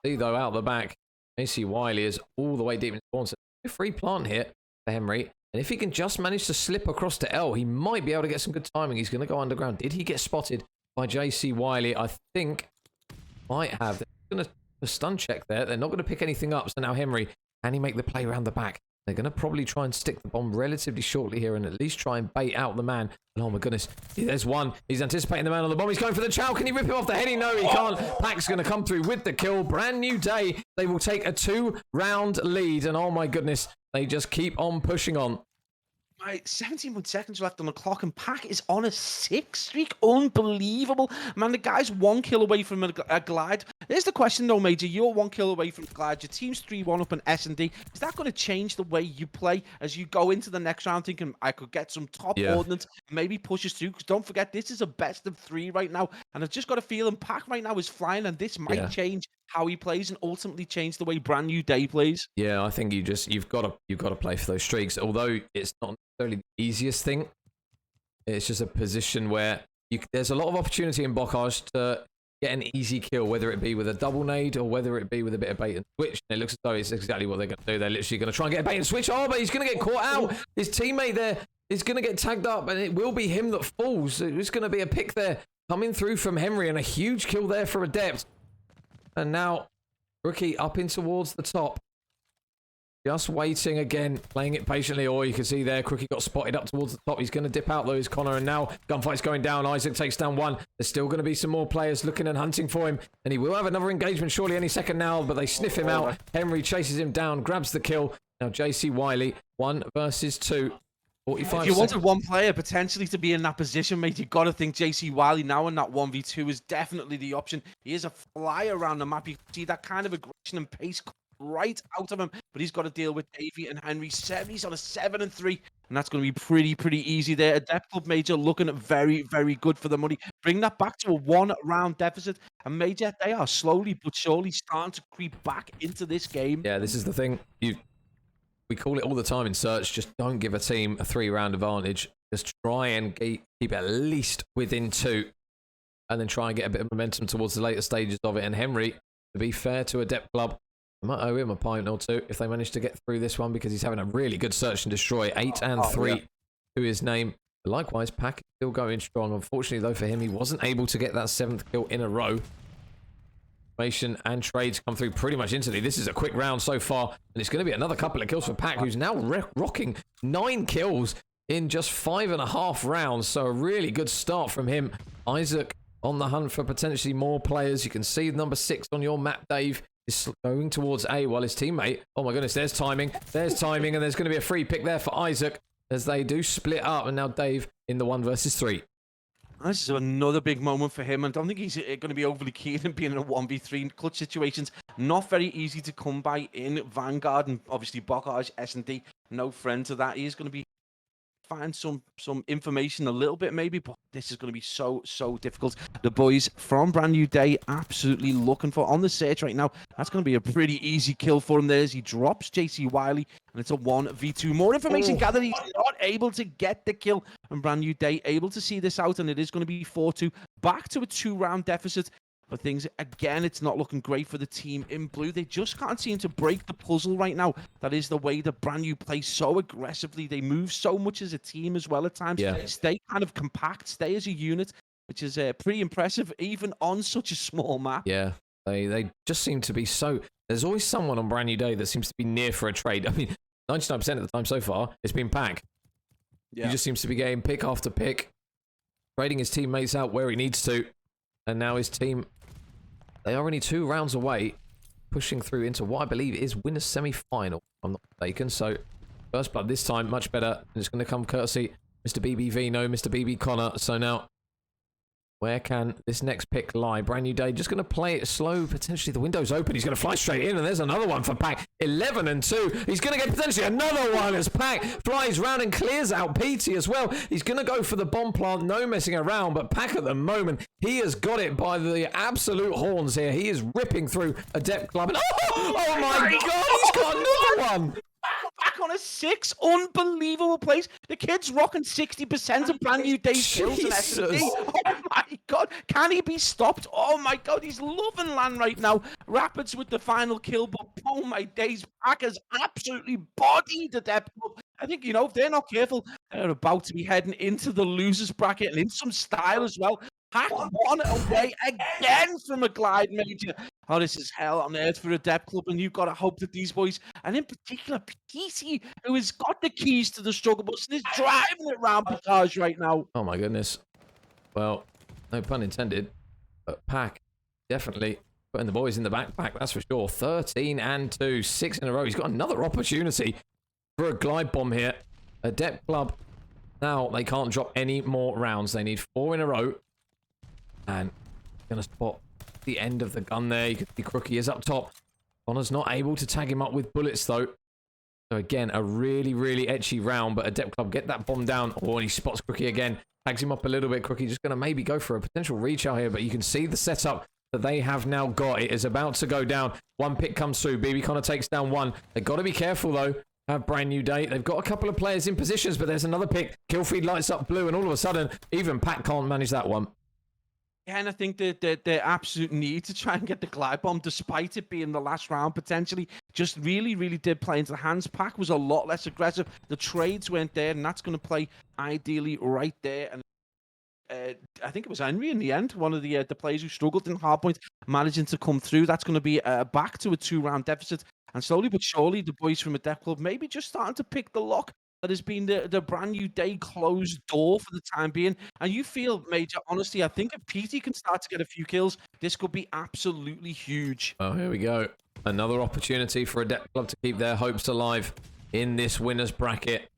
See, though, out the back, AC Wiley is all the way deep in spawn. So a free plant here for Henry. And if he can just manage to slip across to L, he might be able to get some good timing. He's going to go underground. Did he get spotted by JC Wiley? I think might have. They're going to stun check there. They're not going to pick anything up. So now Henry, can he make the play around the back? They're going to probably try and stick the bomb relatively shortly here and at least try and bait out the man. And oh my goodness, there's 1. He's anticipating the man on the bomb. He's going for the chow. Can he rip him off the head? No, he can't. Pack's going to come through with the kill. Brand new day. They will take a 2-round lead. And oh my goodness, they just keep on pushing on. Right, 17 seconds left on the clock, and Pack is on a 6 streak. Unbelievable. Man, the guy's 1 kill away from a glide. Here's the question, though, Major. You're 1 kill away from a glide. Your team's 3-1 up in S&D. Is that going to change the way you play as you go into the next round thinking, I could get some top ordnance, maybe push us through? Because don't forget, this is a best of 3 right now. And I've just got a feeling Pack right now is flying, and this might change how he plays and ultimately change the way brand new day plays. Yeah, I think you've got to play for those streaks. Although it's not necessarily the easiest thing It's just a position where there's a lot of opportunity in Bocage to get an easy kill, whether it be with a double nade or whether it be with a bit of bait and switch. And it looks as though it's exactly what they're going to do. They're literally going to try and get a bait and switch. Oh, but he's going to get caught out. His teammate there is going to get tagged up, and it will be him that falls. It's going to be a pick there coming through from Henry, and a huge kill there for Adept. And now Rookie up in towards the top. Just waiting again, playing it patiently. Oh, you can see there, Crookie got spotted up towards the top. He's going to dip out though, is Connor, and now gunfight's going down. Isaac takes down one. There's still going to be some more players looking and hunting for him, and he will have another engagement surely any second now, but they sniff him out. Henry chases him down, grabs the kill. Now JC Wiley, 1 versus 2. 45 if you wanted one player potentially to be in that position, mate, you've got to think JC Wiley now in that 1v2 is definitely the option. He is a fly around the map. You can see that kind of aggression and pace right out of him, but he's got to deal with Davey and Henry. He's on a 7-3, and that's going to be pretty easy there. Adept Club Major looking at very good for the money. Bring that back to a 1-round deficit, and Major, they are slowly but surely starting to creep back into this game. Yeah, this is the thing. We call it all the time in Search, just don't give a team a 3-round advantage. Just try and keep at least within 2, and then try and get a bit of momentum towards the later stages of it. And Henry, to be fair to Adept Club, I might owe him a pint or two if they manage to get through this one, because he's having a really good search and destroy. 8 and 3 to his name. But likewise, Pack is still going strong. Unfortunately, though, for him, he wasn't able to get that 7th kill in a row. Information and trades come through pretty much instantly. This is a quick round so far, and it's going to be another couple of kills for Pack, who's now rocking 9 kills in just 5.5 rounds. So a really good start from him. Isaac on the hunt for potentially more players. You can see number 6 on your map, Dave, is going towards A while his teammate, oh my goodness, there's timing, and there's going to be a free pick there for Isaac as they do split up, and now Dave in the 1 versus 3. This is another big moment for him, and I don't think he's going to be overly keen in being in a 1v3. Clutch situations, not very easy to come by in Vanguard, and obviously Bocage, S&D, no friend to that. He's going to be find some information a little bit maybe, but this is going to be so difficult. The boys from Brand New Day absolutely looking for on the search right now. That's going to be a pretty easy kill for him there as he drops JC Wiley, and it's a 1v2. More information gathered. He's not able to get the kill, and Brand New Day able to see this out, and it is going to be 4-2, back to a 2-round deficit. But things, again, it's not looking great for the team in blue. They just can't seem to break the puzzle right now. That is the way that Brand New plays so aggressively. They move so much as a team as well at times. Yeah. Stay kind of compact, stay as a unit, which is pretty impressive, even on such a small map. Yeah, they just seem to be so... There's always someone on Brand New Day that seems to be near for a trade. I mean, 99% of the time so far, it's been Pack. Yeah. He just seems to be getting pick after pick, trading his teammates out where he needs to. And now his team... They are only 2 rounds away, pushing through into what I believe is winner's semi-final, if I'm not mistaken. So, first blood this time, much better. And it's going to come courtesy Mr. BB Vino, Mr. BB Connor. So now, where can this next pick lie? Brand New Day, just going to play it slow. Potentially the window's open. He's going to fly straight in, and there's another one for Pack. 11 and 2. He's going to get potentially another one as Pack flies round and clears out PT as well. He's going to go for the bomb plant. No messing around, but Pack at the moment, he has got it by the absolute horns here. He is ripping through Adept Club. And oh my God, he's got another one. Back on a 6, unbelievable place. The kid's rocking 60% of Brand New Day's kills in S&D. Oh my God, can he be stopped? Oh my God, he's loving land right now. Rapids with the final kill, but oh my days, Pack has absolutely bodied the Adept Club. I think, you know, if they're not careful, they're about to be heading into the losers bracket and in some style as well. Pack 1 away again from a glide major. Oh, this is hell on earth for Adept Club, and you've got to hope that these boys, and in particular PT, who has got the keys to the struggle bus and is driving it round Bocage right now. Oh my goodness. Well, no pun intended, but Pack definitely putting the boys in the backpack, that's for sure. 13 and 2, 6 in a row. He's got another opportunity for a glide bomb here. Adept Club, now they can't drop any more rounds. They need 4 in a row. And gonna spot the end of the gun there. You can see Crookie is up top. Connor's not able to tag him up with bullets though. So again, a really etchy round, but Adept Club get that bomb down. Oh, and he spots Crookie again. Tags him up a little bit. Crookie just gonna maybe go for a potential reach out here, but you can see the setup that they have now got. It is about to go down. One pick comes through. BB Connor takes down one. They've got to be careful though. have brand new day. They've got a couple of players in positions, but there's another pick. Killfeed lights up blue, and all of a sudden, even Pat can't manage that one. Yeah, and I think that the absolute need to try and get the glide bomb, despite it being the last round potentially, just really, really did play into the hands. Pack was a lot less aggressive. The trades weren't there, and that's going to play ideally right there. And I think it was Henry in the end, one of the players who struggled in hardpoint, managing to come through. That's going to be back to a 2-round deficit. And slowly but surely, the boys from Adept Club maybe just starting to pick the lock that has been the brand new day closed door for the time being. And you feel, Major, honestly, I think if PT can start to get a few kills, this could be absolutely huge. Oh, here we go. Another opportunity for Adept Club to keep their hopes alive in this winner's bracket.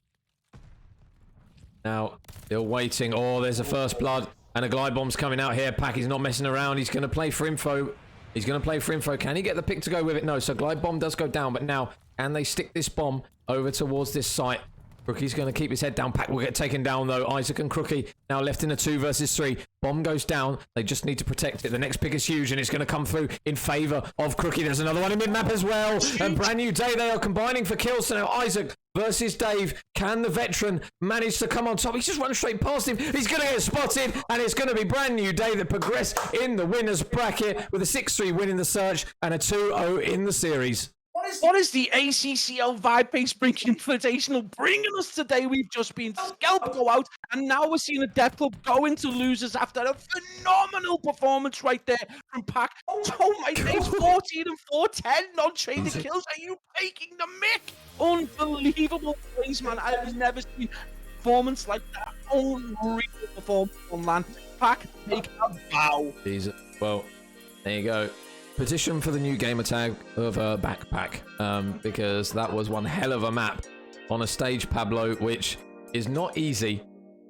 Now, still waiting. Oh, there's a first blood. And a glide bomb's coming out here. Pack is not messing around. He's going to play for info. He's going to play for info. Can he get the pick to go with it? No. So glide bomb does go down. But now, can they stick this bomb over towards this site? Crookie's going to keep his head down. Pack will get taken down, though. Isaac and Crookie now left in a 2 versus 3. Bomb goes down. They just need to protect it. The next pick is huge, and it's going to come through in favor of Crookie. There's another one in mid-map as well. And brand new day. They are combining for kills. So now Isaac versus Dave. Can the veteran manage to come on top? He's just run straight past him. He's going to get spotted, and it's going to be brand new day that progress in the winner's bracket with a 6-3 win in the search and a 2-0 in the series. What is the ACCL VibePay Spring Invitational bringing us today? We've just been scalp go out, and now we're seeing a Death Club go into losers after a phenomenal performance right there from Pack. Oh my days, 14 and 410 non-traded kills. Are you taking the mick? Unbelievable plays, man. I've never seen a performance like that. Unreal performance on land. Pack, take a bow. Jesus. Well, there you go. Petition for the new gamer tag of Backpack, because that was one hell of a map on a stage, Pablo, which is not easy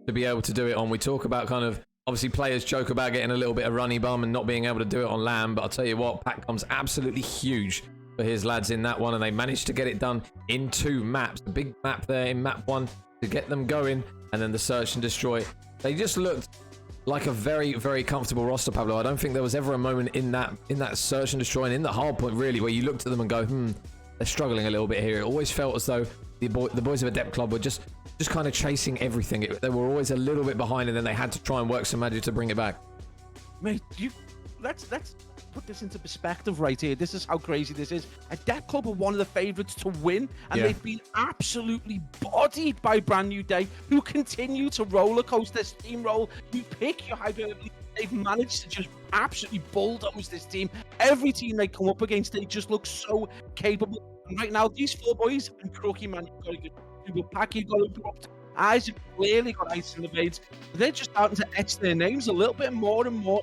to be able to do it on. We talk about kind of, obviously players joke about getting a little bit of runny bum and not being able to do it on LAN, but I'll tell you what, Pack comes absolutely huge for his lads in that one, and they managed to get it done in 2 maps. The big map there in map 1 to get them going, and then the search and destroy. They just looked like a very, very comfortable roster, Pablo. I don't think there was ever a moment in that search and destroy and in the hard point, really, where you looked at them and go, they're struggling a little bit here. It always felt as though the boys of Adept Club were just kind of chasing everything. They were always a little bit behind, and then they had to try and work some magic to bring it back. Mate, let's put this into perspective right here. This is how crazy this is. Adept Club are one of the favorites to win, and they've been absolutely bodied by Brand New Day, who continue to roller coaster, steamroll. You pick your hyperbole. They've managed to just absolutely bulldoze this team. Every team they come up against, they just look so capable. And right now, these 4 boys and Crookie, man, you've got to get to Pack, you've got to drop. Isaac clearly got ice in the veins. They're just starting to etch their names a little bit more and more.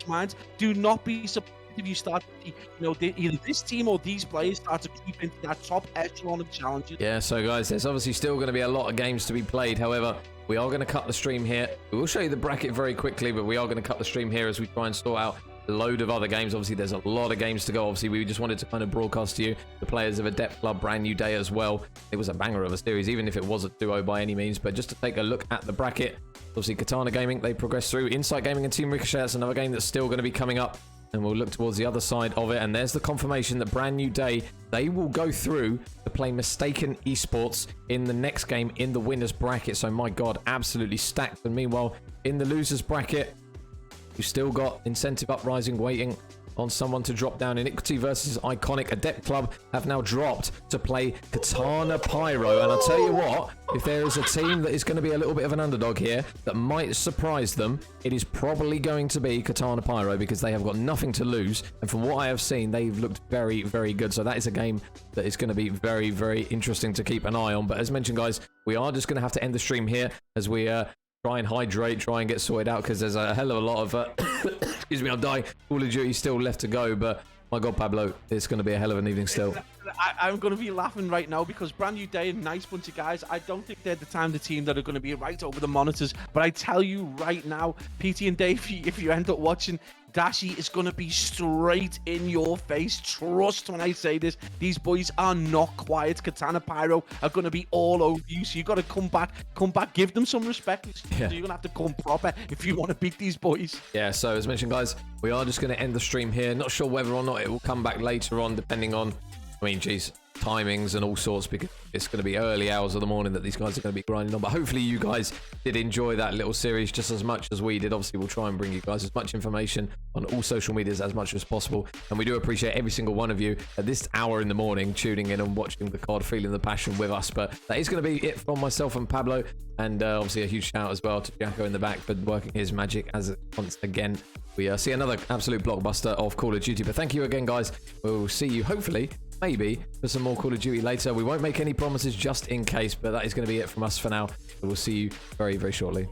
Minds. Do not be surprised if you start to see, either this team or these players start to creep into that top echelon of challenges. Yeah, so guys, there's obviously still going to be a lot of games to be played. However, we are going to cut the stream here. We will show you the bracket very quickly, but we are going to cut the stream here as we try and sort out a load of other games. Obviously, there's a lot of games to go. Obviously, we just wanted to kind of broadcast to you the players of Adept Club brand new day as well. It was a banger of a series, even if it was a 2-0 by any means. But just to take a look at the bracket, obviously Katana Gaming, they progressed through. Insight Gaming and Team Ricochet, that's another game that's still going to be coming up, and we'll look towards the other side of it. And there's the confirmation that brand new day, they will go through to play Mistaken Esports in the next game in the winners bracket. So my god, absolutely stacked. And meanwhile, in the losers bracket, you've still got Incentive Uprising waiting on someone to drop down. Iniquity versus Iconic. Adept Club have now dropped to play Katana Pyro. And I'll tell you what, if there is a team that is going to be a little bit of an underdog here that might surprise them, it is probably going to be Katana Pyro, because they have got nothing to lose. And from what I have seen, they've looked very, very good. So that is a game that is going to be very, very interesting to keep an eye on. But as mentioned, guys, we are just going to have to end the stream here as we try and hydrate, try and get sorted out, because there's a hell of a lot of excuse me, I'm dying. Call of Duty still left to go, but my god, Pablo, it's going to be a hell of an evening still. I'm going to be laughing right now, because brand new day, a nice bunch of guys. I don't think they're the team that are going to be right over the monitors, but I tell you right now, PT and Dave, if you end up watching, Dashi is going to be straight in your face. Trust when I say this. These boys are not quiet. Katana Pyro are going to be all over you. So you got to come back, give them some respect. Yeah. So you're going to have to come proper if you want to beat these boys. Yeah, so as mentioned, guys, we are just going to end the stream here. Not sure whether or not it will come back later on, depending on I mean, geez, timings and all sorts, because it's going to be early hours of the morning that these guys are going to be grinding on. But hopefully you guys did enjoy that little series just as much as we did. Obviously, we'll try and bring you guys as much information on all social medias as much as possible. And we do appreciate every single one of you at this hour in the morning tuning in and watching the COD, feeling the passion with us. But that is going to be it from myself and Pablo. And obviously a huge shout as well to Jacko in the back for working his magic as once again we see another absolute blockbuster of Call of Duty. But thank you again, guys. We'll see you hopefully maybe for some more Call of Duty later. We won't make any promises just in case, but that is going to be it from us for now. We'll see you very, very shortly.